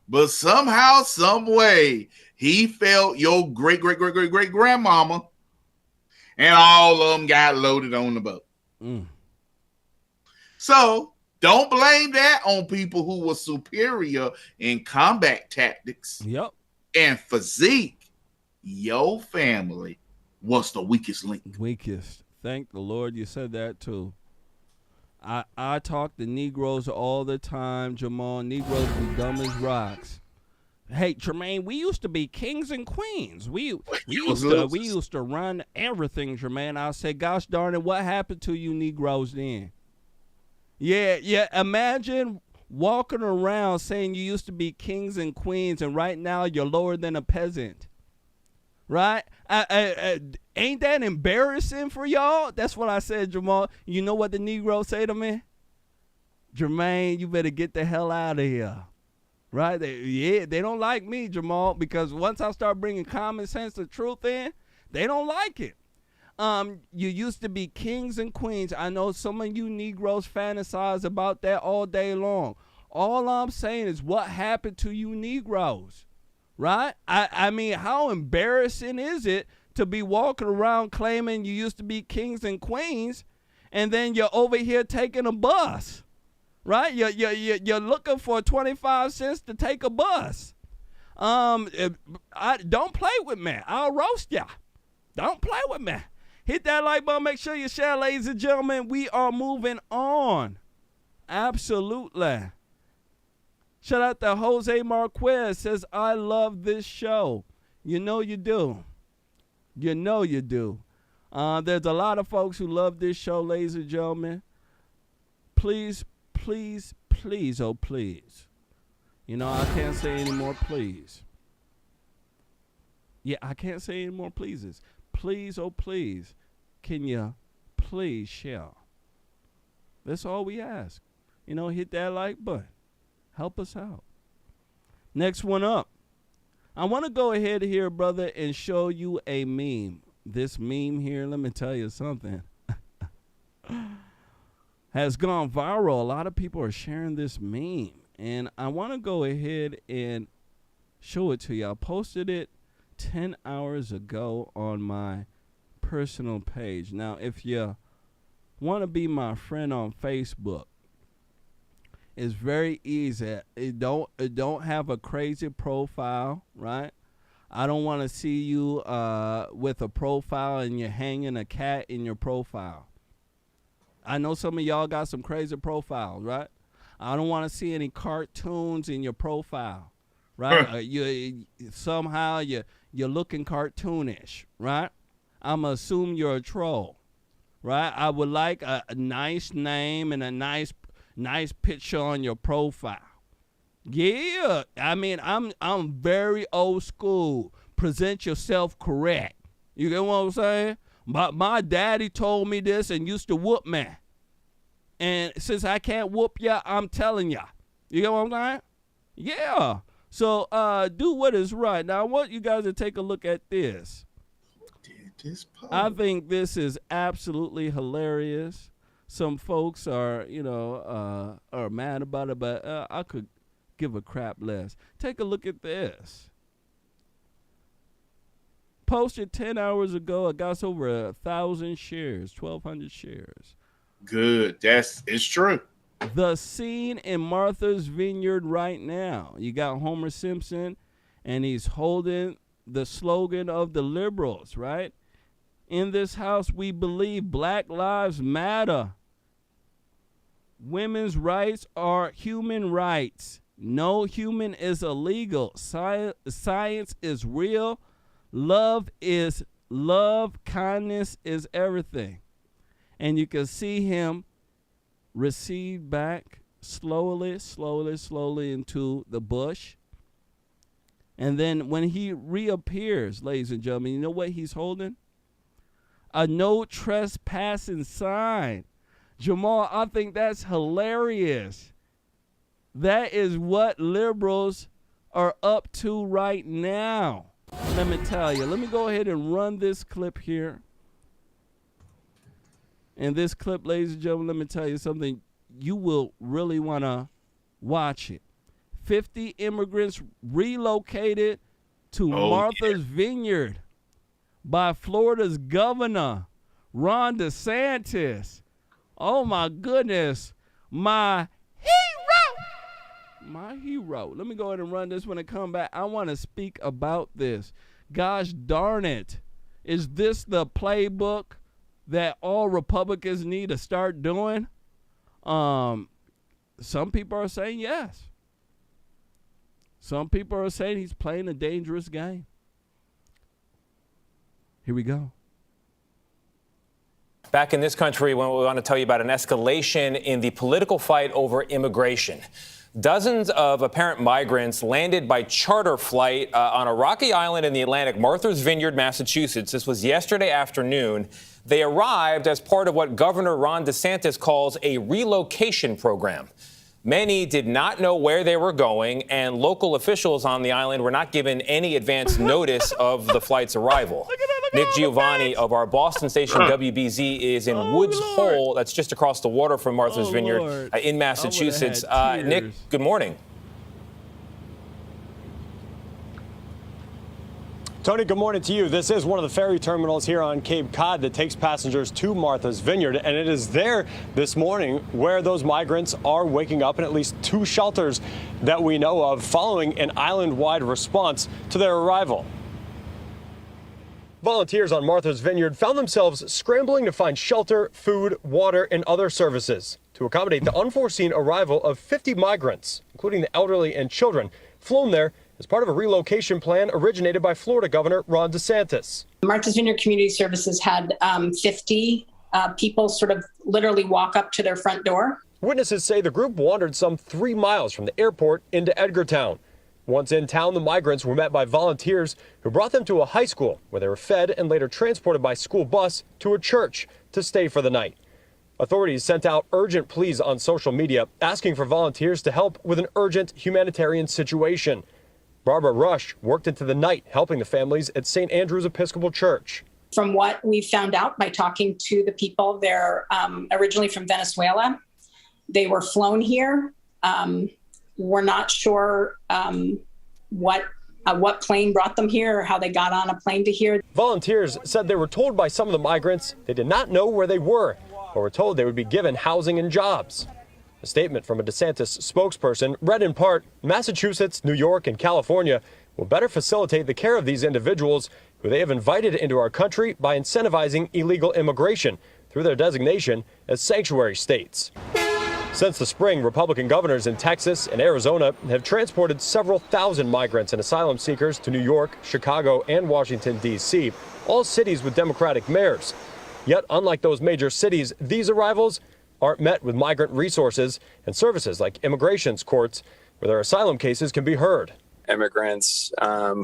But somehow, some way, he felt your great-great-great-great-great-grandmama, and all of them got loaded on the boat. Mm. So don't blame that on people who were superior in combat tactics. Yep. And physique. Your family was the weakest link. Weakest. Thank the Lord you said that too. I talk to Negroes all the time, Jamal. Negroes be dumb as rocks. Hey, Jermain, we used to be kings and queens. We used to run everything, Jermain. I say, gosh darn it, what happened to you Negroes then? Yeah. Imagine walking around saying you used to be kings and queens, and right now you're lower than a peasant. Right? Ain't that embarrassing for y'all? That's what I said, Jamal. You know what the Negro say to me? Jermain, you better get the hell out of here. Right? They don't like me, Jamal, because once I start bringing common sense and truth in, they don't like it. You used to be kings and queens. I know some of you Negroes fantasize about that all day long. All I'm saying is what happened to you Negroes, right? I mean, how embarrassing is it to be walking around claiming you used to be kings and queens, and then you're over here taking a bus? Right? You're looking for 25 cents to take a bus. Don't play with me. I'll roast ya. Don't play with me. Hit that like button. Make sure you share, ladies and gentlemen. We are moving on. Absolutely. Shout out to Jose Marquez. Says, I love this show. You know you do. You know you do. There's a lot of folks who love this show, ladies and gentlemen. Please, oh please. You know, I can't say any more please. Yeah, I can't say any more pleases. Please, oh please, can you please share? That's all we ask. You know, hit that like button. Help us out. Next one up. I want to go ahead here, brother, and show you a meme. This meme here, let me tell you something. Has gone viral. A lot of people are sharing this meme. And I want to go ahead and show it to you. I posted it 10 hours ago on my personal page. Now, if you want to be my friend on Facebook, it's very easy. It don't have a crazy profile, right? I don't want to see you with a profile and you're hanging a cat in your profile. I know some of y'all got some crazy profiles, right? I don't want to see any cartoons in your profile, right? Somehow you're looking cartoonish, right? I'm going to assume you're a troll, right? I would like a nice name and a nice picture on your profile. Yeah, I mean, I'm very old school. Present yourself correct. You get what I'm saying? My daddy told me this and used to whoop me. And since I can't whoop ya, I'm telling ya. You get what I'm saying? Yeah. So do what is right. Now, I want you guys to take a look at this. I think this is absolutely hilarious. Some folks are, are mad about it, but I could give a crap less. Take a look at this. Posted 10 hours ago. It got over 1,000 shares, 1,200 shares. Good. It's true. The scene in Martha's Vineyard right now. You got Homer Simpson, and he's holding the slogan of the liberals, right? In this house, we believe Black Lives Matter. Women's rights are human rights. No human is illegal. Science is real. Love is love. Kindness is everything. And you can see him recede back slowly into the bush. And then when he reappears, ladies and gentlemen, you know what he's holding? A no trespassing sign. Jamal, I think that's hilarious. That is what liberals are up to right now. Let me tell you. Let me go ahead and run this clip here. And this clip, ladies and gentlemen, let me tell you something. You will really want to watch it. 50 immigrants relocated to Martha's Vineyard by Florida's Governor Ron DeSantis. Oh, my goodness. My hero. Let me go ahead and run this when I come back. I want to speak about this. Gosh darn it. Is this the playbook that all Republicans need to start doing? Some people are saying yes. Some people are saying he's playing a dangerous game. Here we go. Back in this country, we want to tell you about an escalation in the political fight over immigration. Dozens of apparent migrants landed by charter flight on a rocky island in the Atlantic, Martha's Vineyard, Massachusetts. This was yesterday afternoon. They arrived as part of what Governor Ron DeSantis calls a relocation program. Many did not know where they were going, and local officials on the island were not given any advance notice of the flight's arrival. Nick Giovanni of our Boston station WBZ is in Woods Hole, that's just across the water from Martha's Vineyard in Massachusetts. Nick, good morning. Tony, good morning to you. This is one of the ferry terminals here on Cape Cod that takes passengers to Martha's Vineyard, and it is there this morning where those migrants are waking up in at least 2 shelters that we know of following an island-wide response to their arrival. Volunteers on Martha's Vineyard found themselves scrambling to find shelter, food, water, and other services to accommodate the unforeseen arrival of 50 migrants, including the elderly and children, flown there as part of a relocation plan originated by Florida Governor Ron DeSantis. Martha's Vineyard Community Services had 50 people sort of literally walk up to their front door. Witnesses say the group wandered some 3 miles from the airport into Edgartown. Once in town, the migrants were met by volunteers who brought them to a high school where they were fed and later transported by school bus to a church to stay for the night. Authorities sent out urgent pleas on social media asking for volunteers to help with an urgent humanitarian situation. Barbara Rush worked into the night helping the families at St. Andrew's Episcopal Church. From what we found out by talking to the people, they're originally from Venezuela. They were flown here. We're not sure what plane brought them here or how they got on a plane to here. Volunteers said they were told by some of the migrants they did not know where they were, or were told they would be given housing and jobs. A statement from a DeSantis spokesperson read in part, Massachusetts, New York, and California will better facilitate the care of these individuals who they have invited into our country by incentivizing illegal immigration through their designation as sanctuary states. Since the spring, Republican governors in Texas and Arizona have transported several thousand migrants and asylum seekers to New York, Chicago, and Washington, D.C., all cities with Democratic mayors. Yet, unlike those major cities, these arrivals aren't met with migrant resources and services like immigration courts, where their asylum cases can be heard. Immigrants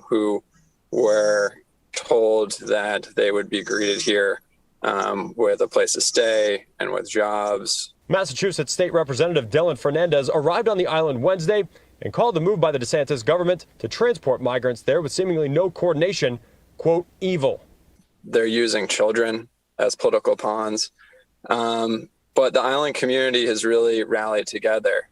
who were told that they would be greeted here with a place to stay and with jobs. Massachusetts State Representative Dylan Fernandez arrived on the island Wednesday and called the move by the DeSantis government to transport migrants there with seemingly no coordination, quote, evil. They're using children as political pawns. But the island community has really rallied together.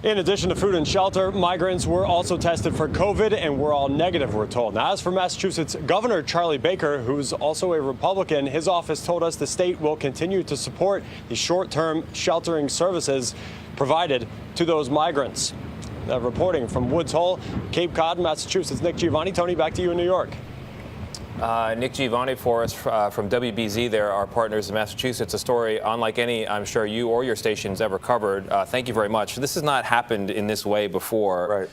In addition to food and shelter, migrants were also tested for COVID and were all negative, we're told. Now, as for Massachusetts Governor Charlie Baker, who's also a Republican, his office told us the state will continue to support the short-term sheltering services provided to those migrants. Reporting from Woods Hole, Cape Cod, Massachusetts, Nick Giovanni. Tony, back to you in New York. Nick Giovanni for us from WBZ there, our partners in Massachusetts, a story unlike any I'm sure you or your station's ever covered. Thank you very much. This has not happened in this way before. Right.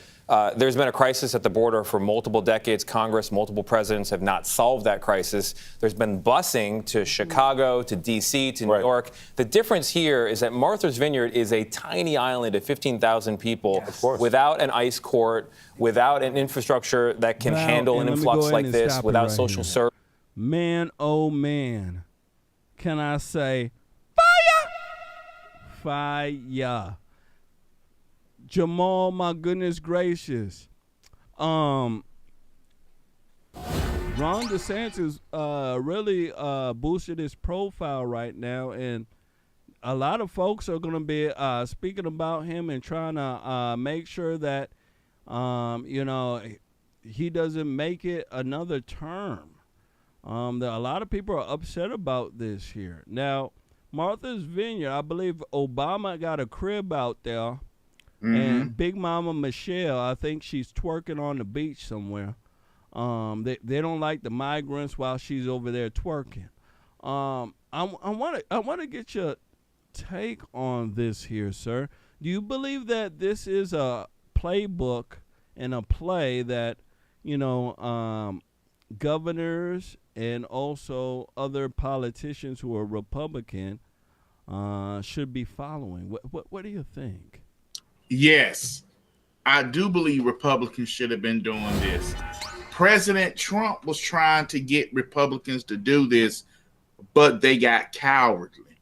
There's been a crisis at the border for multiple decades. Congress, multiple presidents have not solved that crisis. There's been busing to Chicago, to D.C., to New York. The difference here is that Martha's Vineyard is a tiny island of 15,000 people without an ICE court, without an infrastructure that can handle an influx like this, without social service. Man, oh man, can I say fire? Fire. Jamal, my goodness gracious. Ron DeSantis really boosted his profile right now, and a lot of folks are going to be speaking about him and trying to make sure that, he doesn't make it another term. A lot of people are upset about this here. Now, Martha's Vineyard, I believe Obama got a crib out there. Mm-hmm. And Big Mama Michelle, I think she's twerking on the beach somewhere. They don't like the migrants while she's over there twerking. I want to get your take on this here, sir. Do you believe that this is a playbook and a play that, governors and also other politicians who are Republican should be following. What do you think? Yes, I do believe Republicans should have been doing this. President Trump was trying to get Republicans to do this, but they got cowardly.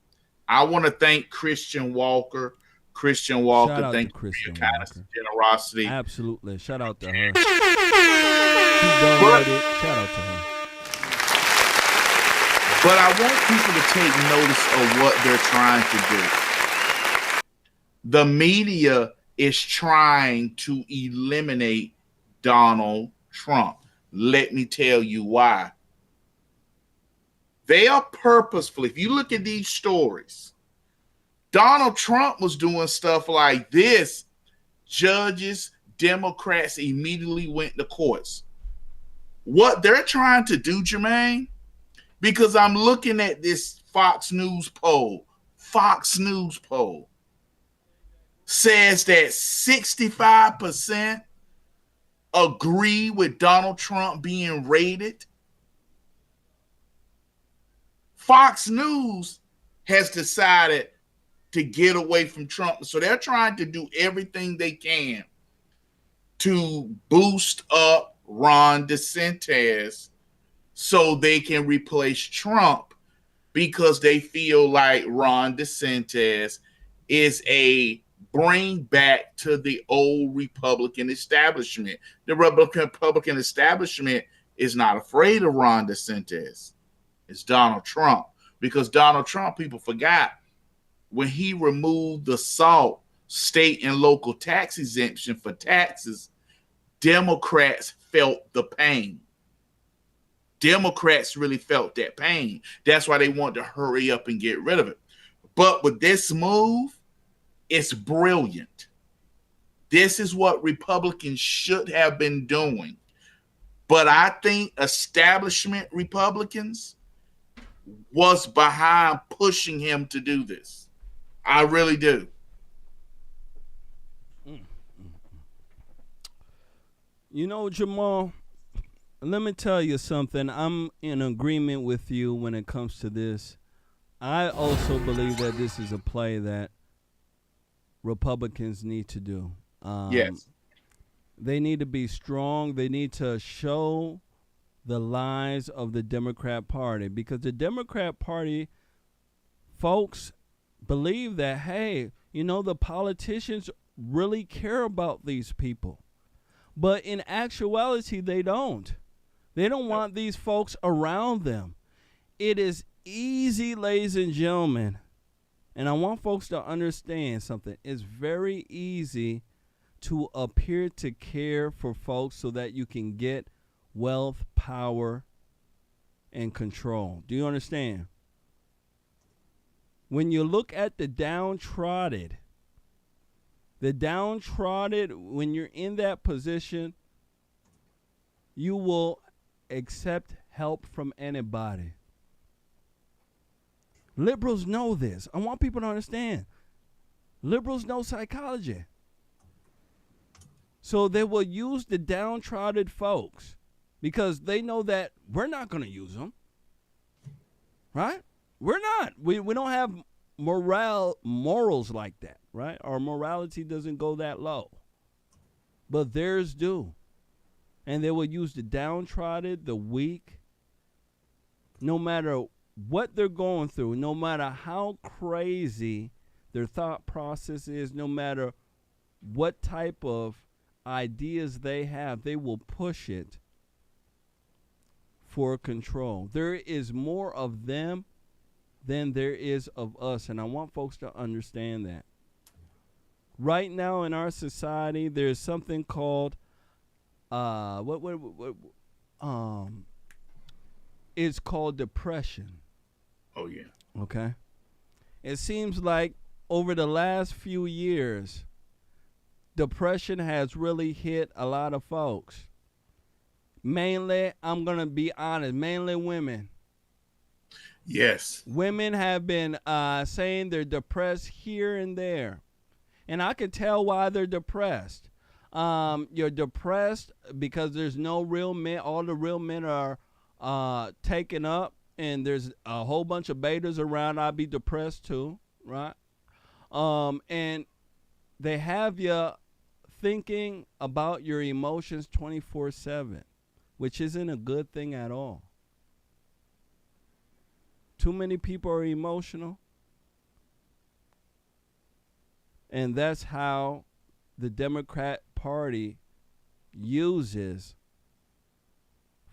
I want to thank Christian Walker. Christian Walker, Shout out thank to you Christian for your kindness Walker. and generosity. Absolutely. Shout out to her. She donated. Shout out to her. But I want people to take notice of what they're trying to do. The media is trying to eliminate Donald Trump. Let me tell you why. They are purposeful. If you look at these stories, Donald Trump was doing stuff like this. Judges, Democrats immediately went to courts. What they're trying to do, Jermaine, because I'm looking at this Fox News poll. Fox News poll says that 65% agree with Donald Trump being raided. Fox News has decided to get away from Trump. So they're trying to do everything they can to boost up Ron DeSantis so they can replace Trump, because they feel like Ron DeSantis is a bring back to the old Republican establishment. The Republican establishment is not afraid of Ron DeSantis. It's Donald Trump, because Donald Trump, people forgot, when he removed the SALT, state and local tax exemption for taxes, Democrats felt the pain. Democrats really felt that pain. That's why they wanted to hurry up and get rid of it. But with this move, it's brilliant. This is what Republicans should have been doing. But I think establishment Republicans was behind pushing him to do this. I really do. You know, Jamal, let me tell you something. I'm in agreement with you when it comes to this. I also believe that this is a play that Republicans need to do. Yes. They need to be strong. They need to show the lies of the Democrat Party, because the Democrat Party folks believe that, hey, you know, the politicians really care about these people. But in actuality, they don't. They don't want these folks around them. It is easy, ladies and gentlemen, and I want folks to understand something. It's very easy to appear to care for folks so that you can get wealth, power, and control. Do you understand? When you look at the downtrodden, when you're in that position, you will accept help from anybody. Liberals know this. I want people to understand. Liberals know psychology. So they will use the downtrodden folks because they know that we're not going to use them. Right? We're not. We don't have morals like that, right? Our morality doesn't go that low. But theirs do. And they will use the downtrodden, the weak, no matter what they're going through, no matter how crazy their thought process is, no matter what type of ideas they have, they will push it for control. There is more of them than there is of us, and I want folks to understand that. Right now in our society, there's something called it's called depression. Oh yeah. Okay. It seems like over the last few years, depression has really hit a lot of folks. Mainly, I'm going to be honest, mainly women. Yes. Women have been saying they're depressed here and there. And I can tell why they're depressed. You're depressed because there's no real men. All the real men are taken up, and there's a whole bunch of betas around. I'd be depressed too. right? And they have you thinking about your emotions 24/7, which isn't a good thing at all. Too many people are emotional. And that's how the Democrat Party uses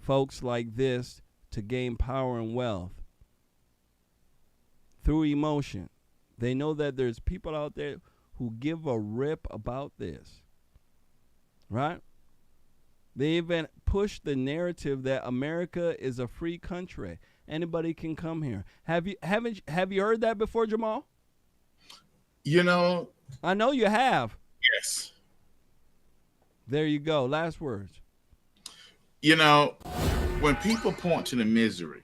folks like this to gain power and wealth through emotion. They know that there's people out there who give a rip about this, right? They even push the narrative that America is a free country. Anybody can come here. Have you heard that before, Jamal? You know, I know you have. Yes. There you go. Last words. You know, when people point to the misery,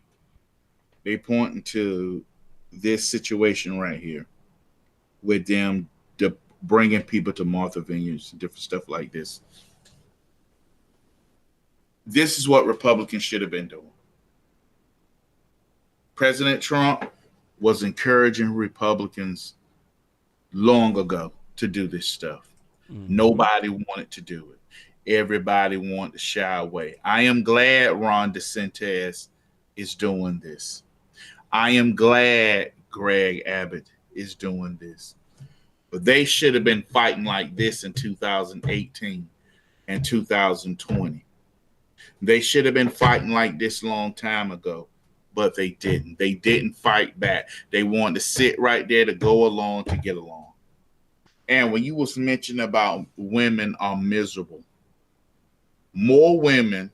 they point to this situation right here with them bringing people to Martha Vineyards and different stuff like this. This is what Republicans should have been doing. President Trump was encouraging Republicans long ago to do this stuff. Mm-hmm. Nobody wanted to do it. Everybody wanted to shy away. I am glad Ron DeSantis is doing this. I am glad Greg Abbott is doing this. But they should have been fighting like this in 2018 and 2020. They should have been fighting like this a long time ago, but they didn't. They didn't fight back. They wanted to sit right there to go along to get along. And when you was mentioning about women are miserable, more women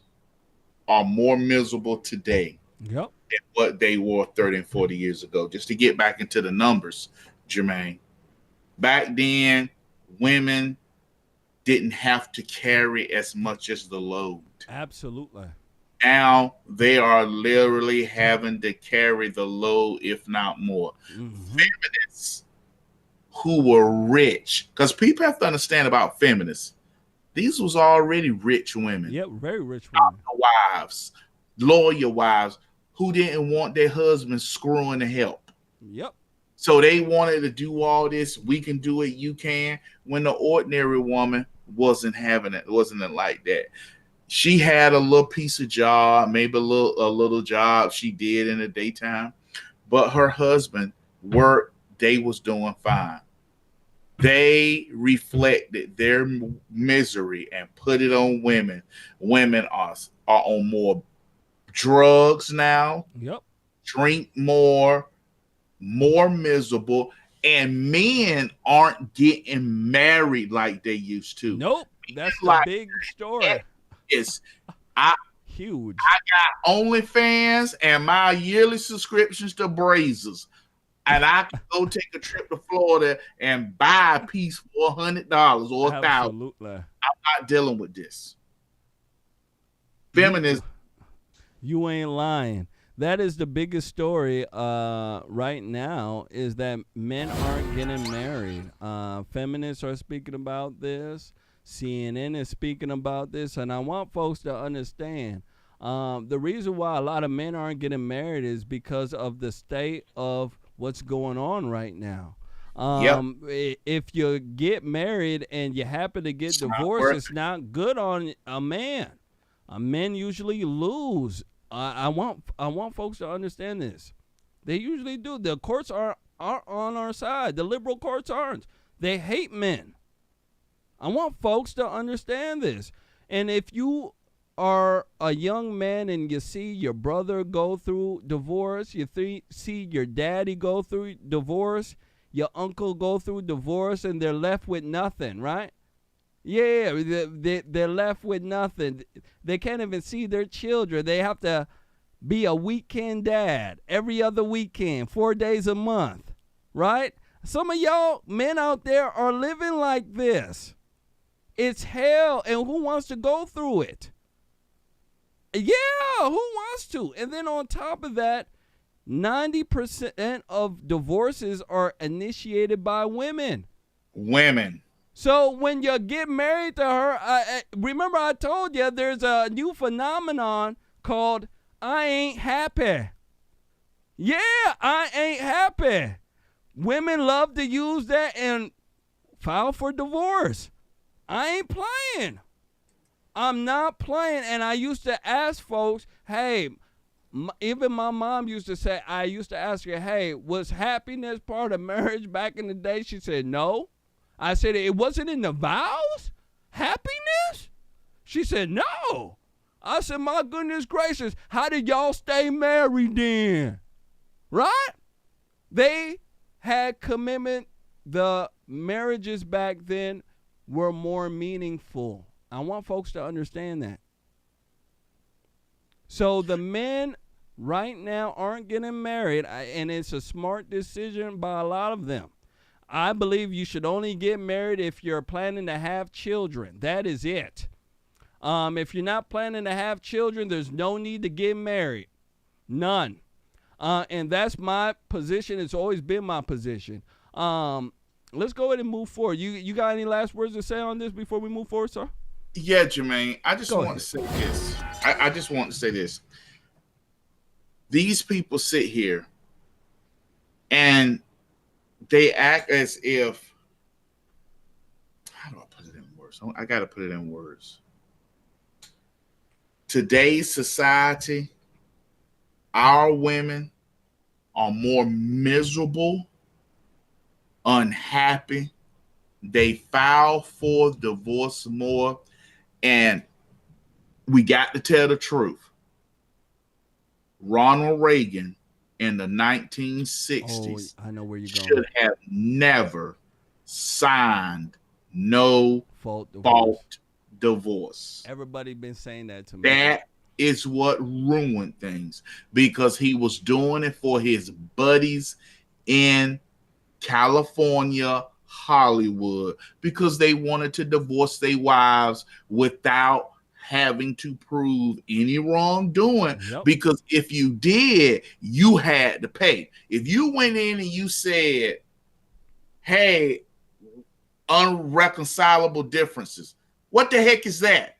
are more miserable today than what they were 30 and 40 years ago. Just to get back into the numbers, Jermain. Back then, women didn't have to carry as much as the load. Absolutely. Now they are literally having to carry the load, if not more. Mm-hmm. Feminists who were rich, because people have to understand about feminists. These was already rich women. Yep, very rich women. Wives, lawyer wives, who didn't want their husbands screwing to help. Yep. So they wanted to do all this. We can do it. You can. When the ordinary woman wasn't having it, wasn't it like that? She had a little piece of job, maybe a little job she did in the daytime, but her husband worked. They was doing fine. They reflected their misery and put it on women. Women are on more drugs now. Yep. Drink more miserable, and men aren't getting married like they used to. Nope. That's the big story. It's huge. I got OnlyFans and my yearly subscriptions to Brazers, and I can go take a trip to Florida and buy a piece for $100 or $1,000. Absolutely. I'm not dealing with this. Feminism. You ain't lying. That is the biggest story right now, is that men aren't getting married. Feminists are speaking about this. CNN is speaking about this. And I want folks to understand the reason why a lot of men aren't getting married is because of the state of what's going on right now. If you get married and you happen to get divorced, it's not good on a man. Men usually lose. I want folks to understand this. They usually do. The courts are on our side. The liberal courts aren't. They hate men. I want folks to understand this. And if you are a young man and you see your brother go through divorce, you see your daddy go through divorce, your uncle go through divorce, and they're left with nothing, right? Yeah, they're left with nothing. They can't even see their children. They have to be a weekend dad every other weekend, 4 days a month, right? Some of y'all men out there are living like this. It's hell, and who wants to go through it? Yeah, who wants to? And then on top of that, 90% of divorces are initiated by women. Women. So when you get married to her, remember I told you there's a new phenomenon called I ain't happy. Yeah, I ain't happy. Women love to use that and file for divorce. I ain't playing. I'm not playing. And I used to ask folks, hey, even my mom used to say, I used to ask her, hey, was happiness part of marriage back in the day? She said, no. I said, it wasn't in the vows? Happiness? She said, no. I said, my goodness gracious, how did y'all stay married then? Right? They had commitment. The marriages back then were more meaningful. I want folks to understand that. So the men right now aren't getting married, and it's a smart decision by a lot of them. I believe you should only get married if you're planning to have children. That is it. If you're not planning to have children, there's no need to get married. None. And that's my position. It's always been my position. Let's go ahead and move forward. You got any last words to say on this before we move forward, sir? Yeah, Jermaine, I just want to say this. I just want to say this. These people sit here and they act as if, how do I put it in words? I got to put it in words. Today's society, our women are more miserable, unhappy. They file for divorce more. And we got to tell the truth. Ronald Reagan in the 1960s I know where you're going. should have never signed no fault divorce. Everybody been saying that to me. That is what ruined things, because he was doing it for his buddies in California, Hollywood, because they wanted to divorce their wives without having to prove any wrongdoing. Yep. Because if you did, you had to pay. If you went in and you said, hey, irreconcilable differences, what the heck is that?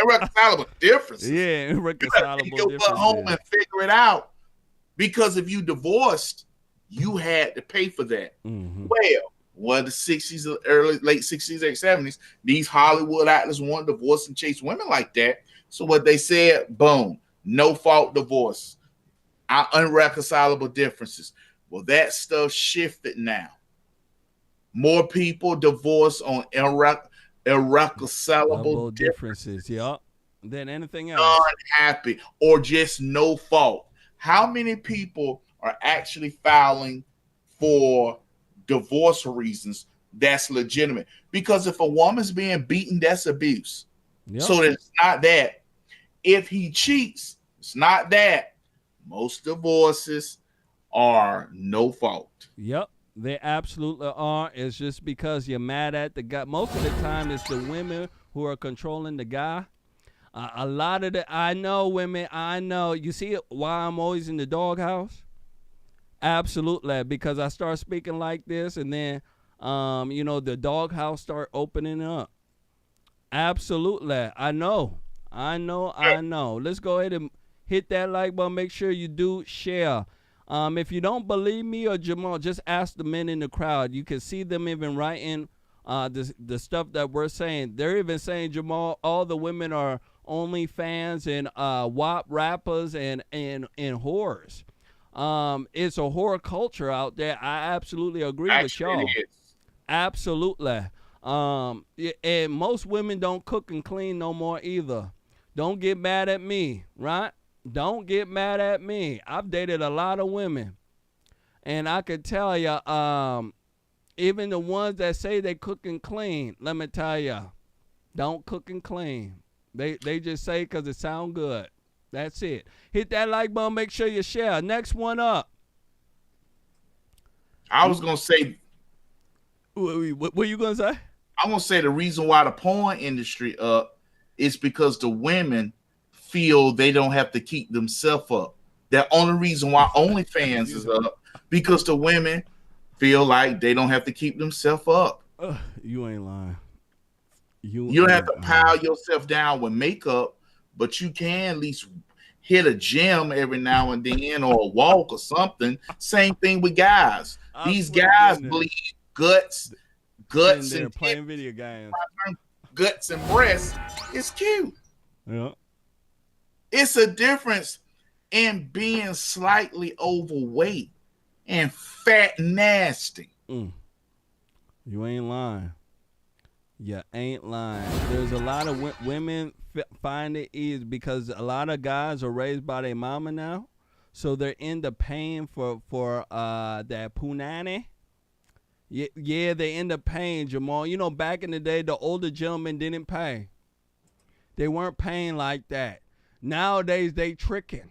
Irreconcilable differences. Yeah, irreconcilable differences. You go home and figure it out. Because if you divorced, you had to pay for that. Mm-hmm. Well, the 60s, late 60s, late 70s, these Hollywood actors wanted to divorce and chase women like that. So what they said, boom, no fault divorce, irreconcilable differences. Well, that stuff shifted now. More people divorce on irreconcilable differences. Yep. Than anything else. Unhappy or just no fault. How many people are actually filing for divorce reasons that's legitimate? Because if a woman's being beaten, that's abuse. Yep. So it's not that. If he cheats, it's not that. Most divorces are no fault. Yep, they absolutely are. It's just because you're mad at the guy. Most of the time, it's the women who are controlling the guy. A lot of I know women. I know. You see why I'm always in the doghouse? Absolutely, because I start speaking like this, and then, the doghouse start opening up. Absolutely, I know. Let's go ahead and hit that like button. Make sure you do share. If you don't believe me or Jamal, just ask the men in the crowd. You can see them even writing the stuff that we're saying. They're even saying, Jamal, all the women are OnlyFans and WAP rappers and whores. It's a whore culture out there. I absolutely agree with y'all. Absolutely. And most women don't cook and clean no more either. Don't get mad at me, right? Don't get mad at me. I've dated a lot of women, and I could tell you, even the ones that say they cook and clean, let me tell you, don't cook and clean. They just say because it sound good. That's it. Hit that like button. Make sure you share. Next one up. I was going to say. What were you going to say? I'm going to say the reason why the porn industry up is because the women feel they don't have to keep themselves up. The only reason why OnlyFans is up because the women feel like they don't have to keep themselves up. You ain't lying. You don't have to pile yourself down with makeup, but you can at least hit a gym every now and then or a walk or something. Same thing with guys. These guys bleed guts and playing video games. Guts and breasts. It's cute. Yeah. It's a difference in being slightly overweight and fat nasty. You ain't lying. You ain't lying. There's a lot of women find it easy because a lot of guys are raised by their mama now, so they're into paying for that punani. Yeah, they end up paying, Jamal. You know, back in the day, the older gentlemen didn't pay. They weren't paying like that. Nowadays, they tricking.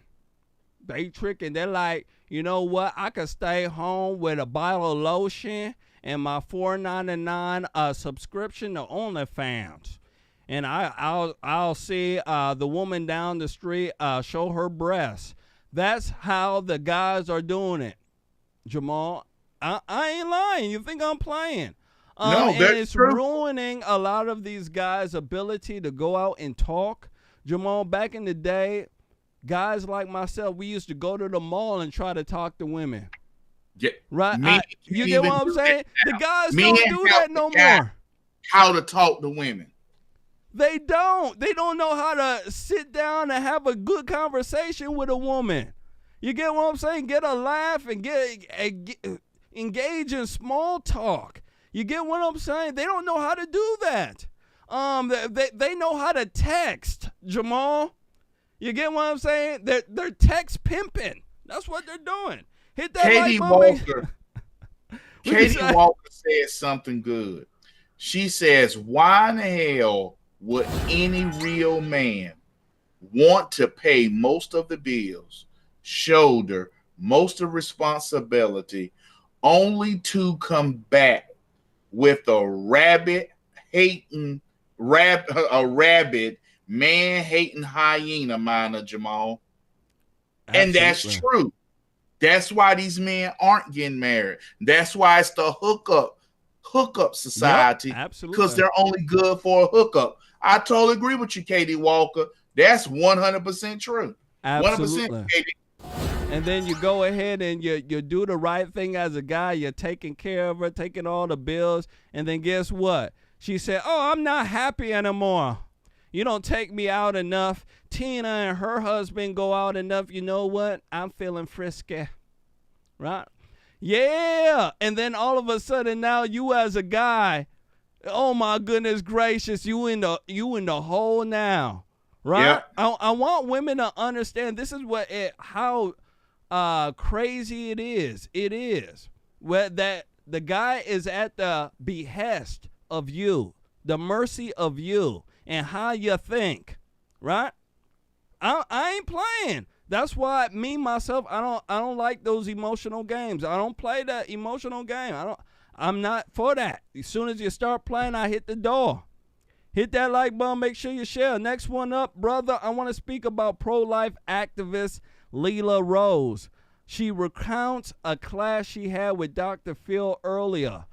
They're like, you know what? I could stay home with a bottle of lotion and my $4.99 subscription to OnlyFans, and I'll see the woman down the street show her breasts. That's how the guys are doing it, Jamal. I ain't lying. You think I'm playing? No, and that's it's true. ruining a lot of these guys' ability to go out and talk. Jamal, back in the day, guys like myself, we used to go to the mall and try to talk to women. Yeah, right? You get what I'm saying? The guys don't do that no more. How to talk to women. They don't. They don't know how to sit down and have a good conversation with a woman. You get what I'm saying? Get a laugh and engage in small talk. You get what I'm saying? They don't know how to do that. They know how to text, Jamal. You get what I'm saying? They're text pimping. That's what they're doing. Hit that Katie like Walker. Katie Walker said something good. She says, "Why in the hell would any real man want to pay most of the bills, shoulder most of responsibility, only to come back with a rabid man-hating hyena, minor Jamal?" Absolutely. And that's true. That's why these men aren't getting married. That's why it's the hookup society. Yep, absolutely. Because they're only good for a hookup. I totally agree with you, Katie Walker. That's 100% true. Absolutely. 100%, Katie. And then you go ahead and you do the right thing as a guy. You're taking care of her, taking all the bills. And then guess what? She said, "Oh, I'm not happy anymore. You don't take me out enough. Tina and her husband go out enough. You know what? I'm feeling frisky." Right? Yeah. And then all of a sudden now you as a guy, oh my goodness gracious, you in the hole now. Right? Yeah. I want women to understand this is how crazy it is. It is where that the guy is at the behest of you, the mercy of you, and how you think, right? I ain't playing. That's why myself, I don't like those emotional games. I don't play that emotional game. I'm not for that. As soon as you start playing, I hit the door. Hit that like button. Make sure you share. Next one up, brother. I want to speak about pro-life activist Lela Rose. She recounts a class she had with Dr. Phil earlier.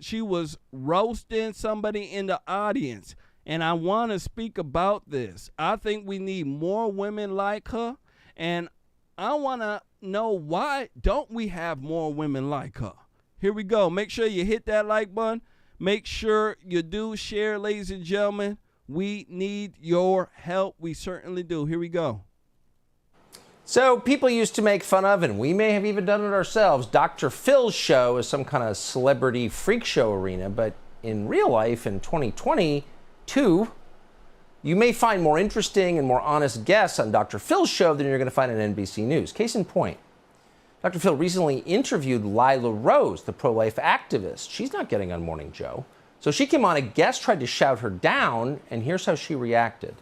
She was roasting somebody in the audience. And I want to speak about this. I think we need more women like her. And I want to know, why don't we have more women like her? Here we go. Make sure you hit that like button. Make sure you do share, ladies and gentlemen. We need your help. We certainly do. Here we go. So people used to make fun of, and we may have even done it ourselves, Dr. Phil's show is some kind of celebrity freak show arena. But in real life, in 2022, you may find more interesting and more honest guests on Dr. Phil's show than you're going to find on NBC News. Case in point, Dr. Phil recently interviewed Lela Rose, the pro-life activist. She's not getting on Morning Joe. So she came on, a guest tried to shout her down, and here's how she reacted.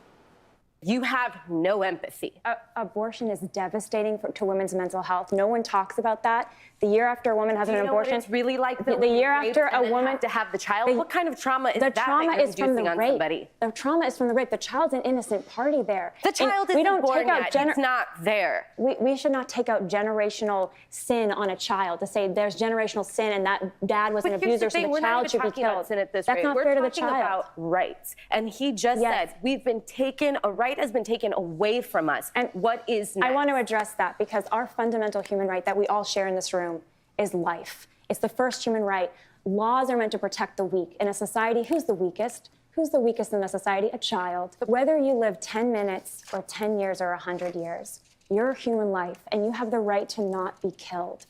You have no empathy. Abortion is devastating to women's mental health. No one talks about that. The year after a woman has an abortion, it's really like the year after a woman to have the child. What kind of trauma is that? The trauma is from the rape. Somebody? The trauma is from the rape. The child's an innocent party there. The child isn't born yet. It's not there. We should not take out generational sin on a child to say there's generational sin and that dad was an abuser, so the child should be killed. Sin at this That's rate. not We're fair to the talking child. about rights. And he just said, we've been taken a right right has been taken away from us. And what is next? I want to address that because our fundamental human right that we all share in this room is life. It's the first human right. Laws are meant to protect the weak. In a society, who's the weakest? Who's the weakest in a society? A child. Whether you live 10 minutes or 10 years or 100 years, you're a human life and you have the right to not be killed.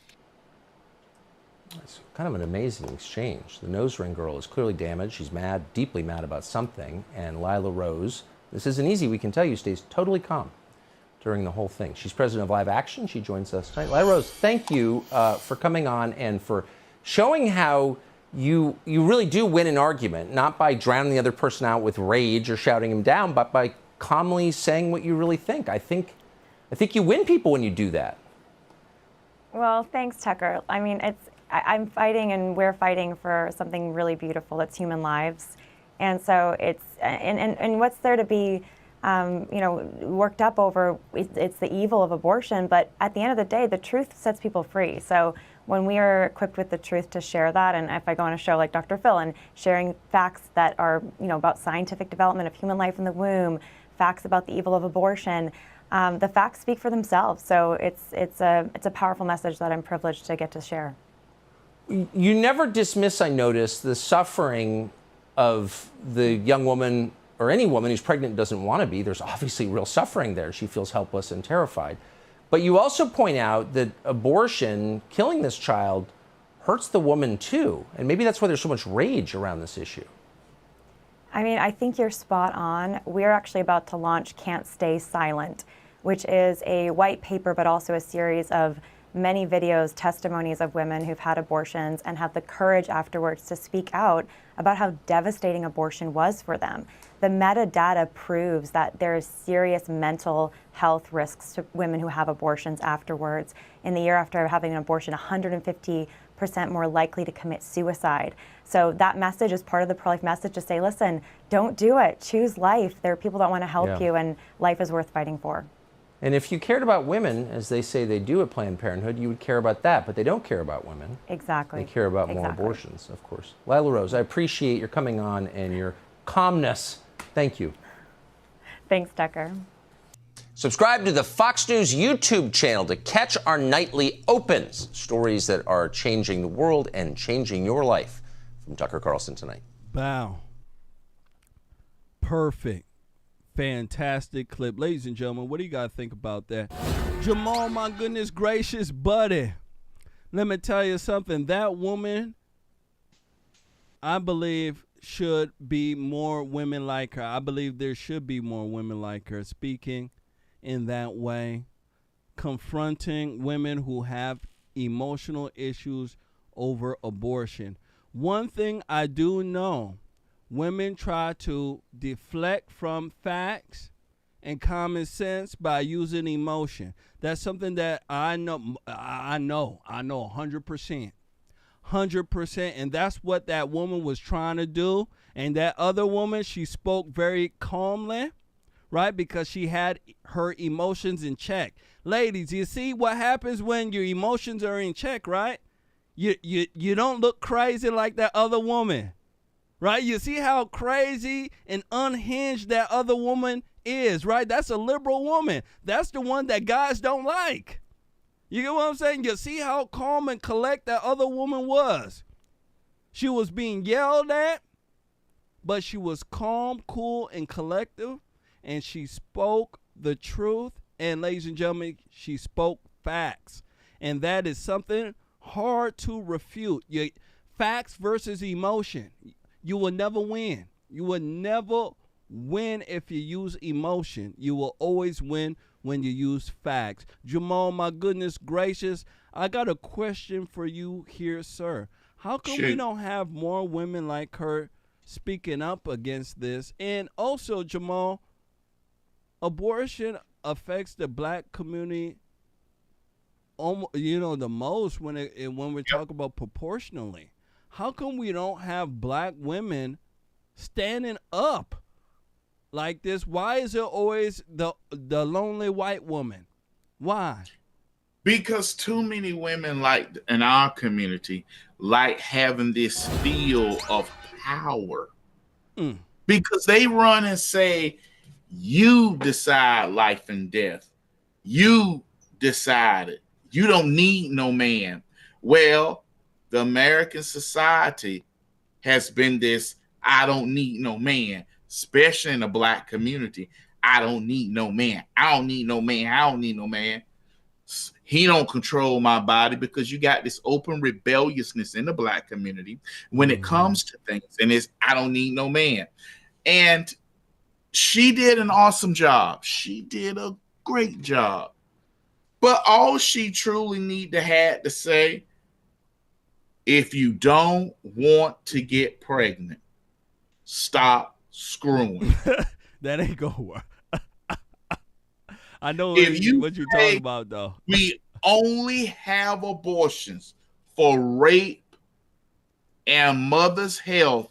It's kind of an amazing exchange. The nose ring girl is clearly damaged. She's mad, deeply mad about something. And Lila Rose, this isn't easy, we can tell you, stays totally calm during the whole thing. She's president of Live Action. She joins us tonight. Lila Rose, thank you for coming on and for showing how you really do win an argument, not by drowning the other person out with rage or shouting him down, but by calmly saying what you really think. I think you win people when you do that. Well, thanks, Tucker. I mean, I'm fighting and we're fighting for something really beautiful. It's human lives. And so it's, and what's there to be, worked up over, it's the evil of abortion. But at the end of the day, the truth sets people free. So when we are equipped with the truth to share that, and if I go on a show like Dr. Phil and sharing facts that are, about scientific development of human life in the womb, facts about the evil of abortion, the facts speak for themselves. So it's a powerful message that I'm privileged to get to share. You never dismiss, I notice, the suffering of the young woman or any woman who's pregnant and doesn't want to be. There's obviously real suffering there. She feels helpless and terrified. But you also point out that abortion, killing this child, hurts the woman too. And maybe that's why there's so much rage around this issue. I mean, I think you're spot on. We're actually about to launch Can't Stay Silent, which is a white paper, but also a series of many videos, testimonies of women who've had abortions and have the courage afterwards to speak out about how devastating abortion was for them. The metadata proves that there is serious mental health risks to women who have abortions afterwards. In the year after having an abortion, 150% more likely to commit suicide. So that message is part of the pro-life message to say, listen, don't do it, choose life. There are people that want to help you, and life is worth fighting for. And if you cared about women, as they say they do at Planned Parenthood, you would care about that. But they don't care about women. Exactly. They care about more abortions, of course. Lila Rose, I appreciate your coming on and your calmness. Thank you. Thanks, Tucker. Subscribe to the Fox News YouTube channel to catch our nightly opens, stories that are changing the world and changing your life. From Tucker Carlson tonight. Wow. Perfect. Fantastic clip. Ladies and gentlemen, what do you got to think about that? Jamal, my goodness gracious, buddy. Let me tell you something. That woman, I believe, should be more women like her. I believe there should be more women like her speaking in that way, confronting women who have emotional issues over abortion. One thing I do know, women try to deflect from facts and common sense by using emotion. That's something that I know 100%. 100%. And that's what that woman was trying to do. And that other woman, she spoke very calmly, right? Because she had her emotions in check. Ladies, you see what happens when your emotions are in check, right? You don't look crazy like that other woman. Right? You see how crazy and unhinged that other woman is, right? That's a liberal woman. That's the one that guys don't like. You get what I'm saying? You see how calm and collect that other woman was. She was being yelled at, but she was calm, cool, and collective, and she spoke the truth. And ladies and gentlemen, she spoke facts. And that is something hard to refute. Facts versus emotion. You will never win. You will never win if you use emotion. You will always win when you use facts. Jamal, my goodness gracious, I got a question for you here, sir. How come we don't have more women like her speaking up against this? And also, Jamal, abortion affects the black community, the most when we talk about proportionally. How come we don't have black women standing up like this? Why is it always the lonely white woman? Why? Because too many women in our community like having this feel of power. Because they run and say, You decide life and death. You decide it. You don't need no man. Well, the American society has been this, I don't need no man, especially in the black community. I don't need no man. I don't need no man. I don't need no man. He don't control my body, because you got this open rebelliousness in the black community when it comes to things. And it's, I don't need no man. And she did an awesome job. She did a great job. But all she truly had to say, if you don't want to get pregnant, stop screwing. That ain't gonna work. I know what you're talking about, though. We only have abortions for rape and mother's health.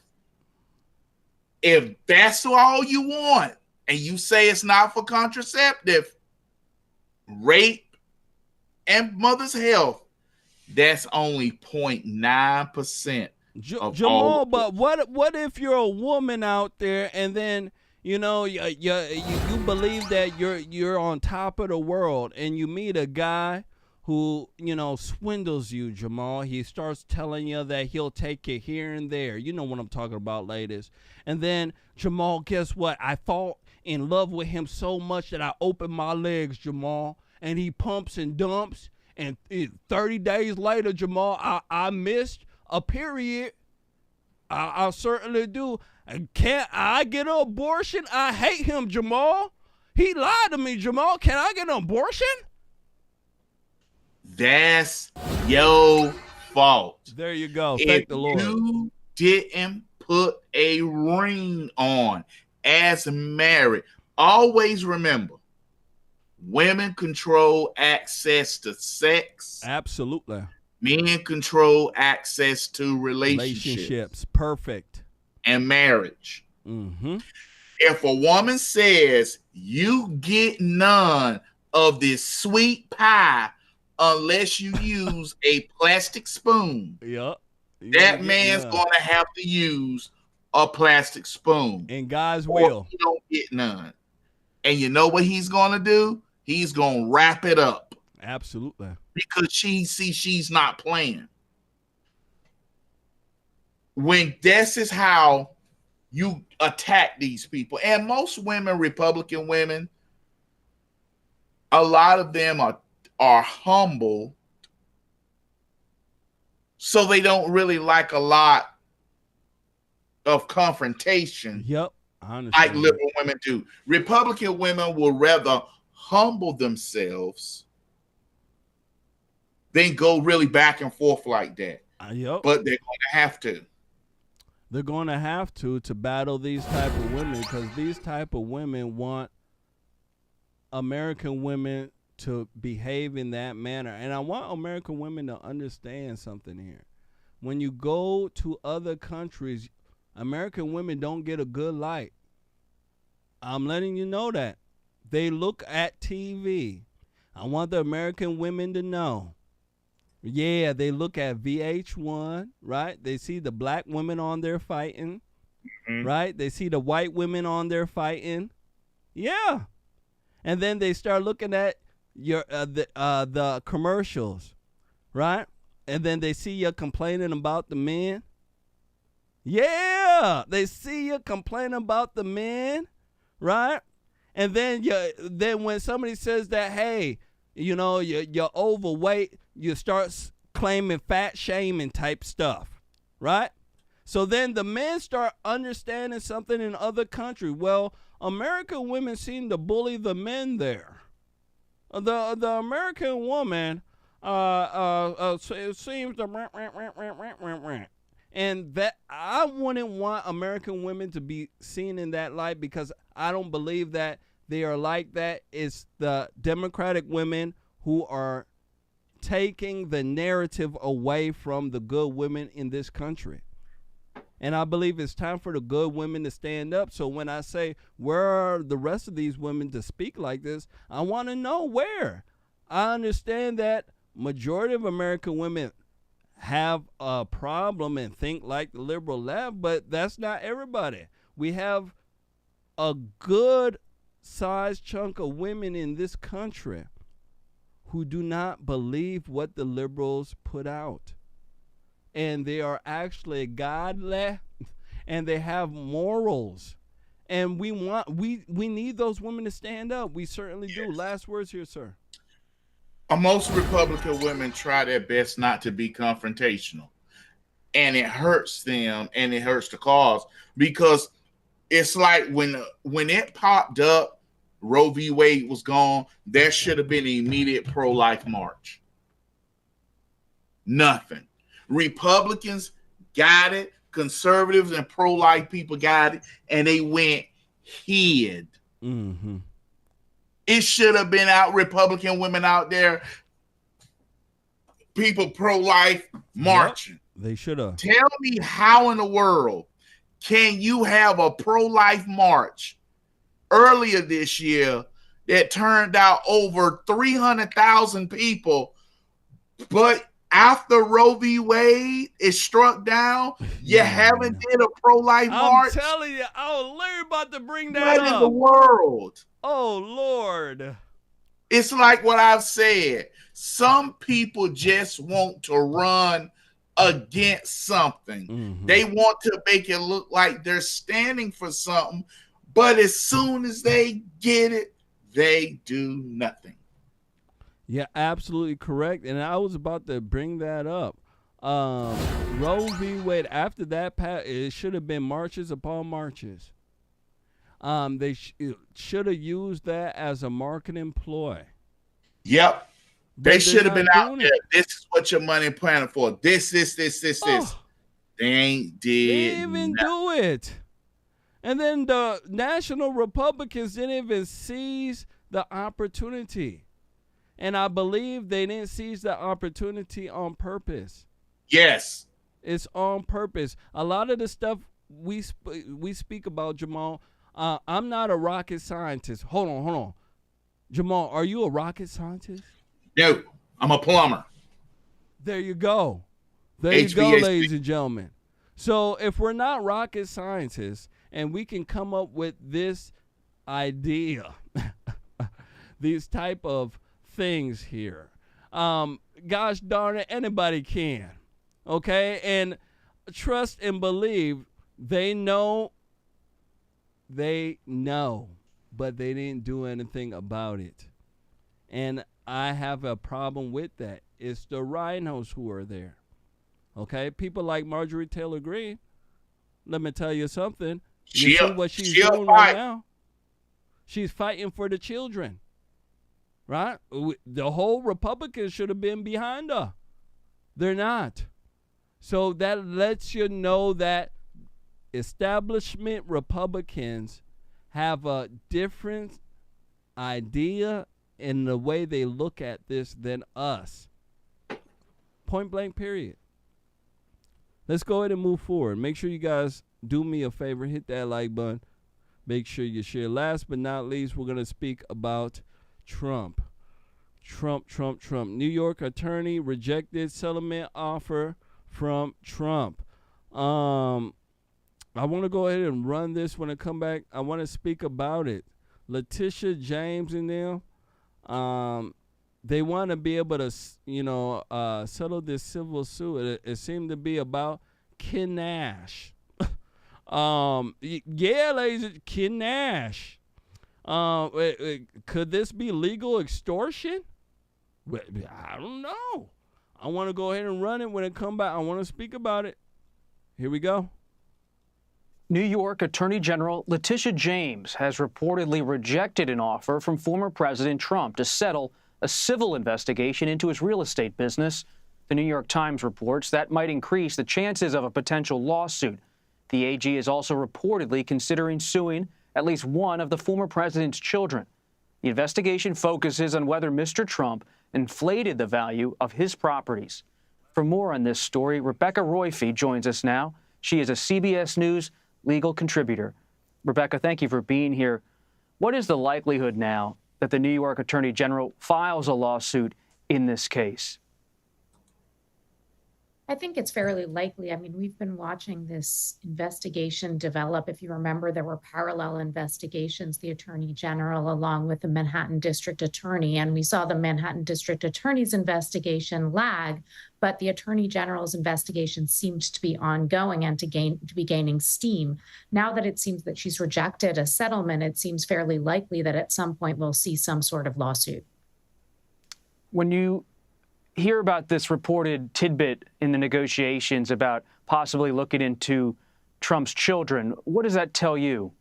If that's all you want, and you say it's not for contraceptive, rape and mother's health, that's only 0.9% of Jamal, all. but what if you're a woman out there and then you believe that you're on top of the world, and you meet a guy who swindles you, Jamal. He starts telling you that he'll take you here and there. You know what I'm talking about, ladies. And then, Jamal, guess what? I fall in love with him so much that I open my legs, Jamal, and he pumps and dumps. And 30 days later, Jamal, I missed a period. I certainly do. Can't I get an abortion? I hate him, Jamal. He lied to me, Jamal. Can I get an abortion? That's your fault. There you go. Thank the Lord. You didn't put a ring on as married. Always remember, women control access to sex. Absolutely. Men control access to relationships. Perfect. And marriage. Mm-hmm. If a woman says you get none of this sweet pie unless you use a plastic spoon, that man's going to have to use a plastic spoon. And guys will. You don't get none. And you know what he's going to do? He's going to wrap it up. Absolutely. Because she's not playing. When this is how you attack these people, and most women, Republican women, a lot of them are humble, so they don't really like a lot of confrontation. Yep, I understand. Like liberal women do. Republican women will rather humble themselves than go really back and forth like that. Yep. But they're going to have to. They're going to have to battle these type of women, because these type of women want American women to behave in that manner. And I want American women to understand something here. When you go to other countries, American women don't get a good light. I'm letting you know that. They look at TV. I want the American women to know. Yeah, they look at VH1, right? They see the black women on there fighting, right? They see the white women on there fighting. Yeah. And then they start looking at your the commercials, right? And then they see you complaining about the men. Yeah, they see you complaining about the men, right? And then when somebody says that, hey, you're overweight, you start claiming fat shaming type stuff, right? So then the men start understanding something in other countries. Well, American women seem to bully the men there. The American woman seems to and that I wouldn't want American women to be seen in that light, because I don't believe that they are like that. It's the Democratic women who are taking the narrative away from the good women in this country. And I believe it's time for the good women to stand up. So when I say, where are the rest of these women to speak like this, I want to know where. I understand that majority of American women have a problem and think like the liberal left, but that's not everybody. We have a good sized chunk of women in this country who do not believe what the liberals put out. And they are actually godly and they have morals. And we need those women to stand up. We certainly do. Last words here, sir. Most Republican women try their best not to be confrontational. And it hurts them and it hurts the cause, because it's like when it popped up, Roe v. Wade was gone, there should have been an immediate pro-life march. Nothing. Republicans got it, conservatives and pro-life people got it, and they went hid. Mm-hmm. It should have been out, Republican women out there, people pro-life marching. Yep, they should have. Tell me how in the world can you have a pro-life march earlier this year that turned out over 300,000 people, but after Roe v. Wade is struck down, you haven't did a pro-life march? I'm telling you, I was literally about to bring that up. What in the world? Oh, Lord. It's like what I've said. Some people just want to run against something. Mm-hmm. They want to make it look like they're standing for something, but as soon as they get it, they do nothing. Yeah, absolutely correct. And I was about to bring that up. Roe v. Wade, after that, it should have been marches upon marches. They should have used that as a marketing ploy. Yep. They should have been out there. It. This is what your money planning for. This. They ain't did. They didn't even do it. And then the national Republicans didn't even seize the opportunity. And I believe they didn't seize the opportunity on purpose. Yes. It's on purpose. A lot of the stuff we speak about, Jamal, I'm not a rocket scientist. Hold on. Jamal, are you a rocket scientist? No, I'm a plumber. There you go. There HVAC. You go, ladies and gentlemen. So if we're not rocket scientists and we can come up with this idea, these type of things here, gosh darn it, anybody can. Okay? And trust and believe they know, but they didn't do anything about it. And I have a problem with that. It's the rhinos who are there. Okay? People like Marjorie Taylor Greene, let me tell you something. You see what she's doing right now? She's fighting for the children. Right? The whole Republicans should have been behind her. They're not. So that lets you know that establishment Republicans have a different idea in the way they look at this than us. Point blank, period. Let's go ahead and move forward. Make sure you guys do me a favor. Hit that like button. Make sure you share. Last but not least, we're going to speak about Trump. Trump. New York attorney rejected settlement offer from Trump. I want to go ahead and run this when I come back. I want to speak about it. Letitia James and them, they want to be able to, settle this civil suit. It seemed to be about Ken Nash. Ladies, Ken Nash. Could this be legal extortion? I don't know. I want to go ahead and run it when it come back. I want to speak about it. Here we go. New York Attorney General Letitia James has reportedly rejected an offer from former President Trump to settle a civil investigation into his real estate business. The New York Times reports that might increase the chances of a potential lawsuit. The AG is also reportedly considering suing at least one of the former president's children. The investigation focuses on whether Mr. Trump inflated the value of his properties. For more on this story, Rebecca Royfee joins us now. She is a CBS News legal contributor. Rebecca, thank you for being here. What is the likelihood now that the New York Attorney General files a lawsuit in this case? I think it's fairly likely. I mean, we've been watching this investigation develop. If you remember, there were parallel investigations, the Attorney General along with the Manhattan District Attorney, and we saw the Manhattan District Attorney's investigation lag, but the Attorney General's investigation seemed to be ongoing and to be gaining steam. Now that it seems that she's rejected a settlement, it seems fairly likely that at some point we'll see some sort of lawsuit. When you hear about this reported tidbit in the negotiations about possibly looking into Trump's children, what does that tell you?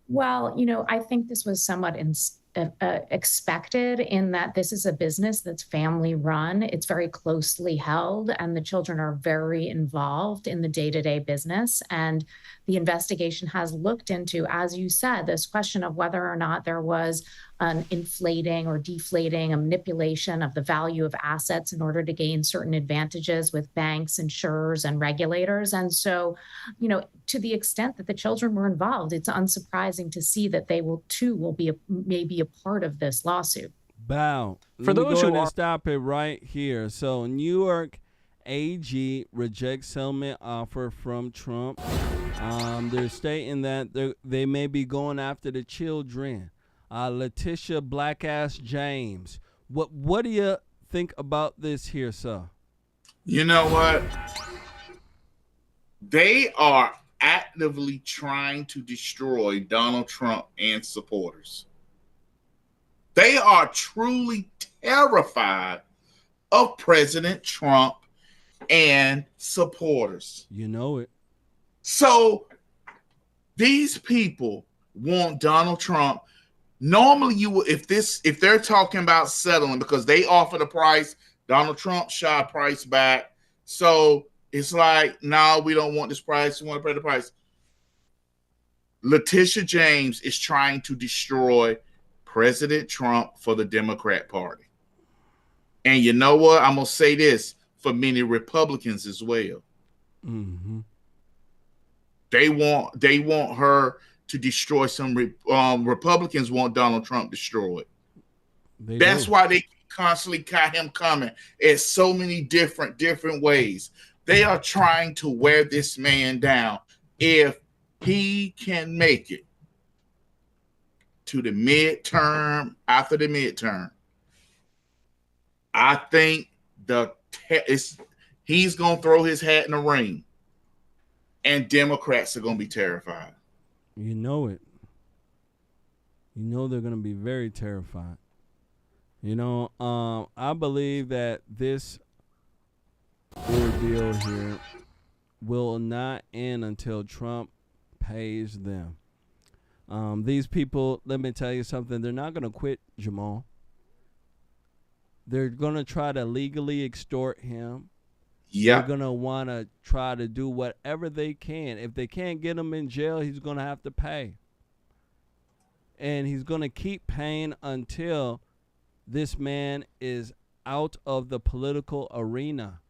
Well, I think this was somewhat expected in that this is a business that's family run. It's very closely held, and the children are very involved in the day-to-day business. And the investigation has looked into, as you said, this question of whether or not there was an inflating or deflating, a manipulation of the value of assets in order to gain certain advantages with banks, insurers, and regulators. And so, to the extent that the children were involved, it's unsurprising to see that they will be maybe a part of this lawsuit. Bow. For those who are stop it right here. So New York AG rejects settlement offer from Trump. They're stating that they may be going after the children. Letitia Blackass James. What do you think about this here, sir? You know what? They are actively trying to destroy Donald Trump and supporters. They are truly terrified of President Trump and supporters. You know it. So these people want Donald Trump. Normally, if they're talking about settling because they offered a price, Donald Trump shot a price back. So it's like, no, we don't want this price. We want to pay the price. Letitia James is trying to destroy President Trump for the Democrat Party. And you know what? I'm going to say this for many Republicans as well. Mm-hmm. They want her to destroy some Republicans want Donald Trump destroyed. That's why they constantly got him coming in so many different ways. They are trying to wear this man down. If he can make it to the midterm, after the midterm, I think he's going to throw his hat in the ring, and Democrats are going to be terrified. You know it. You know they're going to be very terrified. I believe that this ordeal here will not end until Trump pays them. These people, let me tell you something, they're not going to quit, Jamal. They're going to try to legally extort him. Yeah. They're going to want to try to do whatever they can. If they can't get him in jail, he's going to have to pay. And he's going to keep paying until this man is out of the political arena.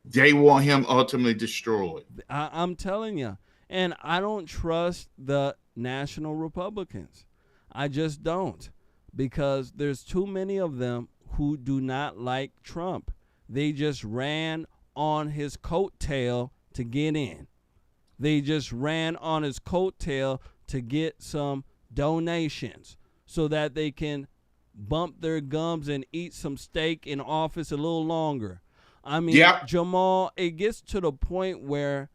They want him ultimately destroyed. I'm telling you. And I don't trust the national Republicans. I just don't. Because there's too many of them who do not like Trump. They just ran on his coattail to get in. They just ran on his coattail to get some donations so that they can bump their gums and eat some steak in office a little longer. I mean, Jamal, it gets to the point where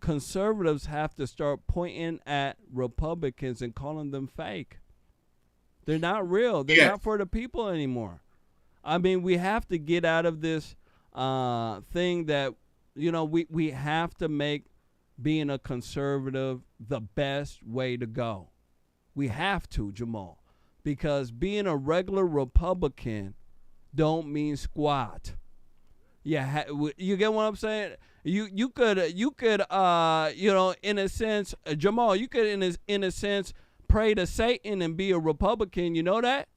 conservatives have to start pointing at Republicans and calling them fake. They're not real. They're not for the people anymore. I mean, we have to get out of this thing that, we have to make being a conservative the best way to go. We have to, Jamal, because being a regular Republican don't mean squat. Yeah, you get what I'm saying? You could in a sense, Jamal, you could in a sense pray to Satan and be a Republican. You know that?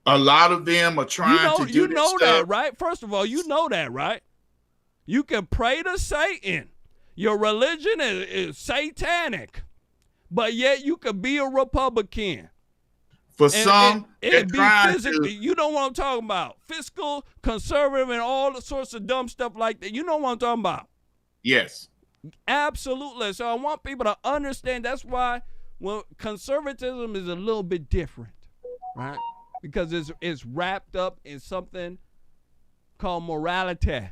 A lot of them are trying to do you know this that, stuff. right? First of all, you know that, right? You can pray to Satan. Your religion is satanic, but yet you could be a Republican. For some, it'd be physically. You know what I'm talking about? Fiscal, conservative, and all the sorts of dumb stuff like that. You know what I'm talking about? Yes. Absolutely. So I want people to understand that's why conservatism is a little bit different, right? Because it's wrapped up in something called morality.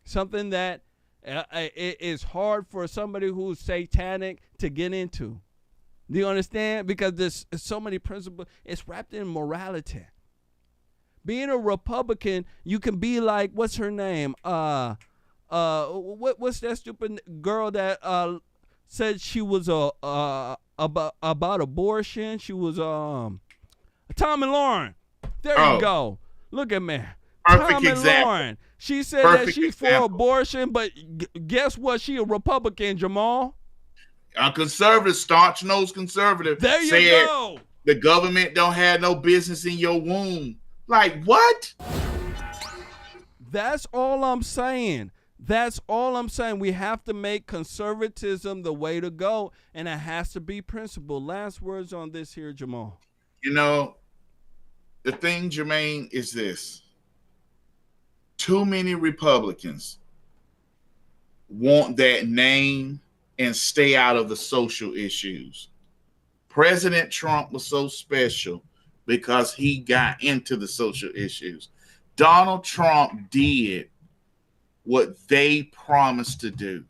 Something that it is hard for somebody who's satanic to get into. Do you understand? Because there's so many principles. It's wrapped in morality. Being a Republican, you can be like, what's her name? What's that stupid girl that said she was about abortion? She was Tommy Lauren. There you go. Look at me. Perfect Tommy example. Lauren. She said Perfect that she's example. for abortion, but guess what? She a Republican, Jamal. A conservative, staunch-nosed conservative, There you said go. the government don't have no business in your womb. Like, what? That's all I'm saying. That's all I'm saying. We have to make conservatism the way to go, and it has to be principled. Last words on this here, Jamal. You know, the thing, Jermaine, is this. Too many Republicans want that name and stay out of the social issues. President Trump was so special because he got into the social issues. Donald Trump did what they promised to do,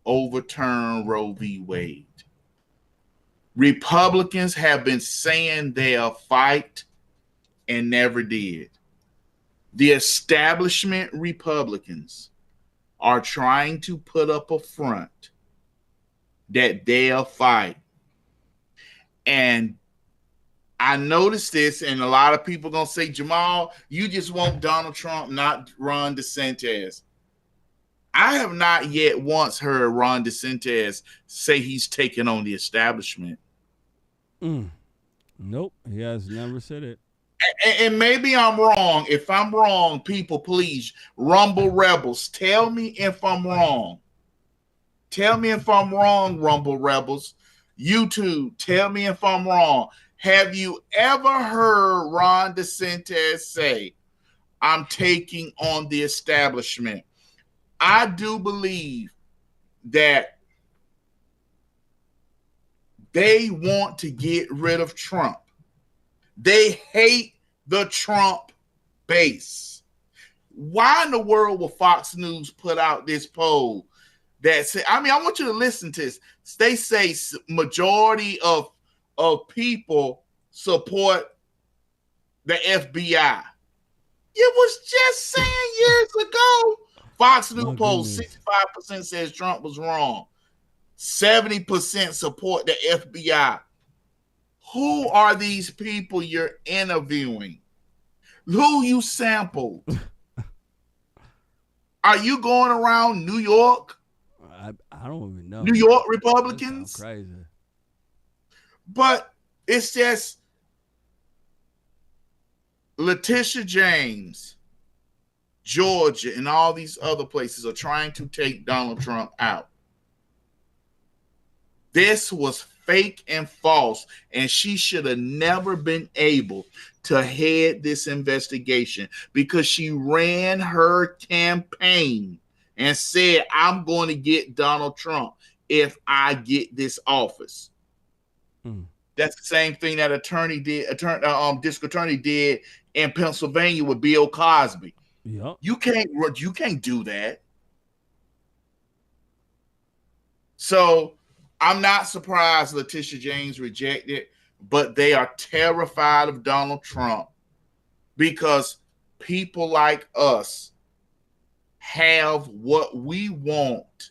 overturn Roe v. Wade. Republicans have been saying they'll fight and never did. The establishment Republicans are trying to put up a front that they'll fight. And I noticed this, and a lot of people going to say, Jamal, you just want Donald Trump, not Ron DeSantis. I have not yet once heard Ron DeSantis say he's taking on the establishment. Nope, he has never said it. And maybe I'm wrong. If I'm wrong, people, please, Rumble Rebels, tell me if I'm wrong. Tell me if I'm wrong, Rumble Rebels. YouTube, tell me if I'm wrong. Have you ever heard Ron DeSantis say, I'm taking on the establishment? I do believe that they want to get rid of Trump. They hate the Trump base. Why in the world will Fox News put out this poll that say, I want you to listen to this. They say majority of people support the FBI. It was just saying years ago. Fox News poll, 65% says Trump was wrong. 70% support the FBI. Who are these people you're interviewing? Who you sampled? Are you going around New York? I don't even know. New York Republicans? Crazy. But it's just Letitia James, Georgia, and all these other places are trying to take Donald Trump out. This was fake and false, and she should have never been able to head this investigation because she ran her campaign and said, I'm going to get Donald Trump if I get this office. That's the same thing that district attorney did in Pennsylvania with Bill Cosby. Yep. You can't do that. So I'm not surprised Letitia James rejected, but they are terrified of Donald Trump because people like us have what we want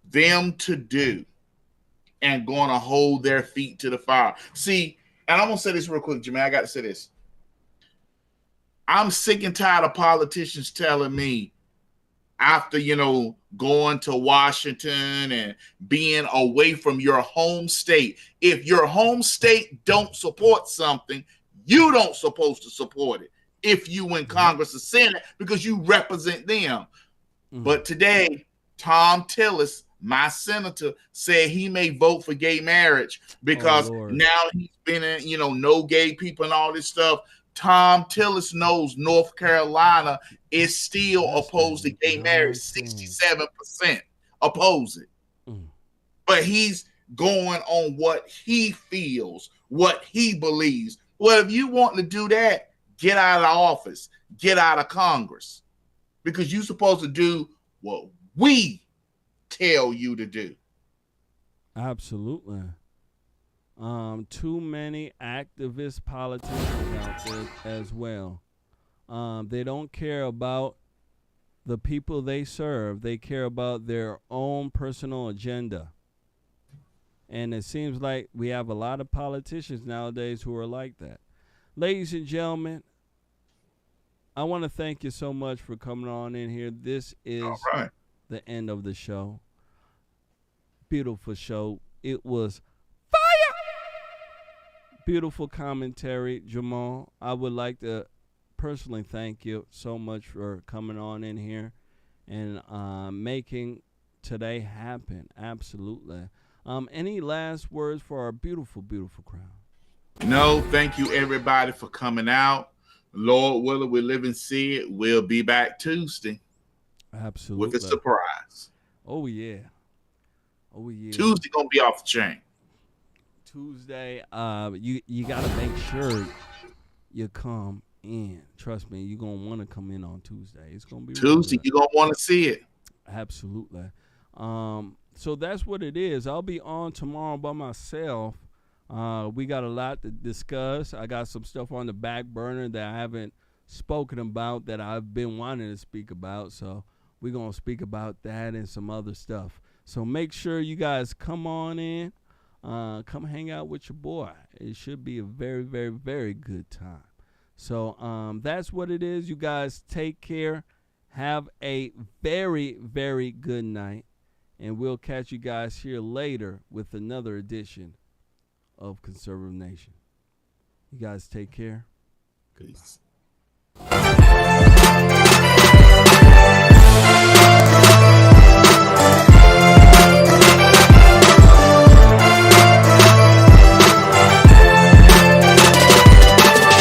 them to do and going to hold their feet to the fire. See, and I'm going to say this real quick, Jermain. I got to say this. I'm sick and tired of politicians telling me after, going to Washington and being away from your home state, if your home state don't support something, you don't supposed to support it if you in Congress or Senate because you represent them. But today, Tom Tillis, my senator, said he may vote for gay marriage because now he's been in, no gay people and all this stuff. Tom Tillis knows North Carolina is still opposed to gay marriage. 67% oppose it. But he's going on what he feels, what he believes. Well, if you want to do that, get out of the office, get out of Congress, because you're supposed to do what we tell you to do. Absolutely. Too many activist politicians out there as well. They don't care about the people they serve. They care about their own personal agenda. And it seems like we have a lot of politicians nowadays who are like that. Ladies and gentlemen, I want to thank you so much for coming on in here. This is the end of the show. Beautiful show. It was fire. Beautiful commentary, Jamal. I would like to personally thank you so much for coming on in here and making today happen. Absolutely. Any last words for our beautiful, beautiful crowd? No, thank you everybody for coming out. Lord willing, we live and see it. We'll be back Tuesday. Absolutely. With a surprise. Oh yeah. Oh yeah. Tuesday gonna be off the chain. Tuesday, you gotta make sure you come in. Trust me, you're gonna want to come in on Tuesday. It's gonna be Tuesday. You're gonna want to see it. Absolutely. So that's what it is. I'll be on tomorrow by myself. We got a lot to discuss. I got some stuff on the back burner that I haven't spoken about that I've been wanting to speak about. So we're going to speak about that and some other stuff. So make sure you guys come on in. Come hang out with your boy. It should be a very, very, very good time. So that's what it is. You guys take care. Have a very, very good night. And we'll catch you guys here later with another edition of Conservative Nation. You guys take care. Peace.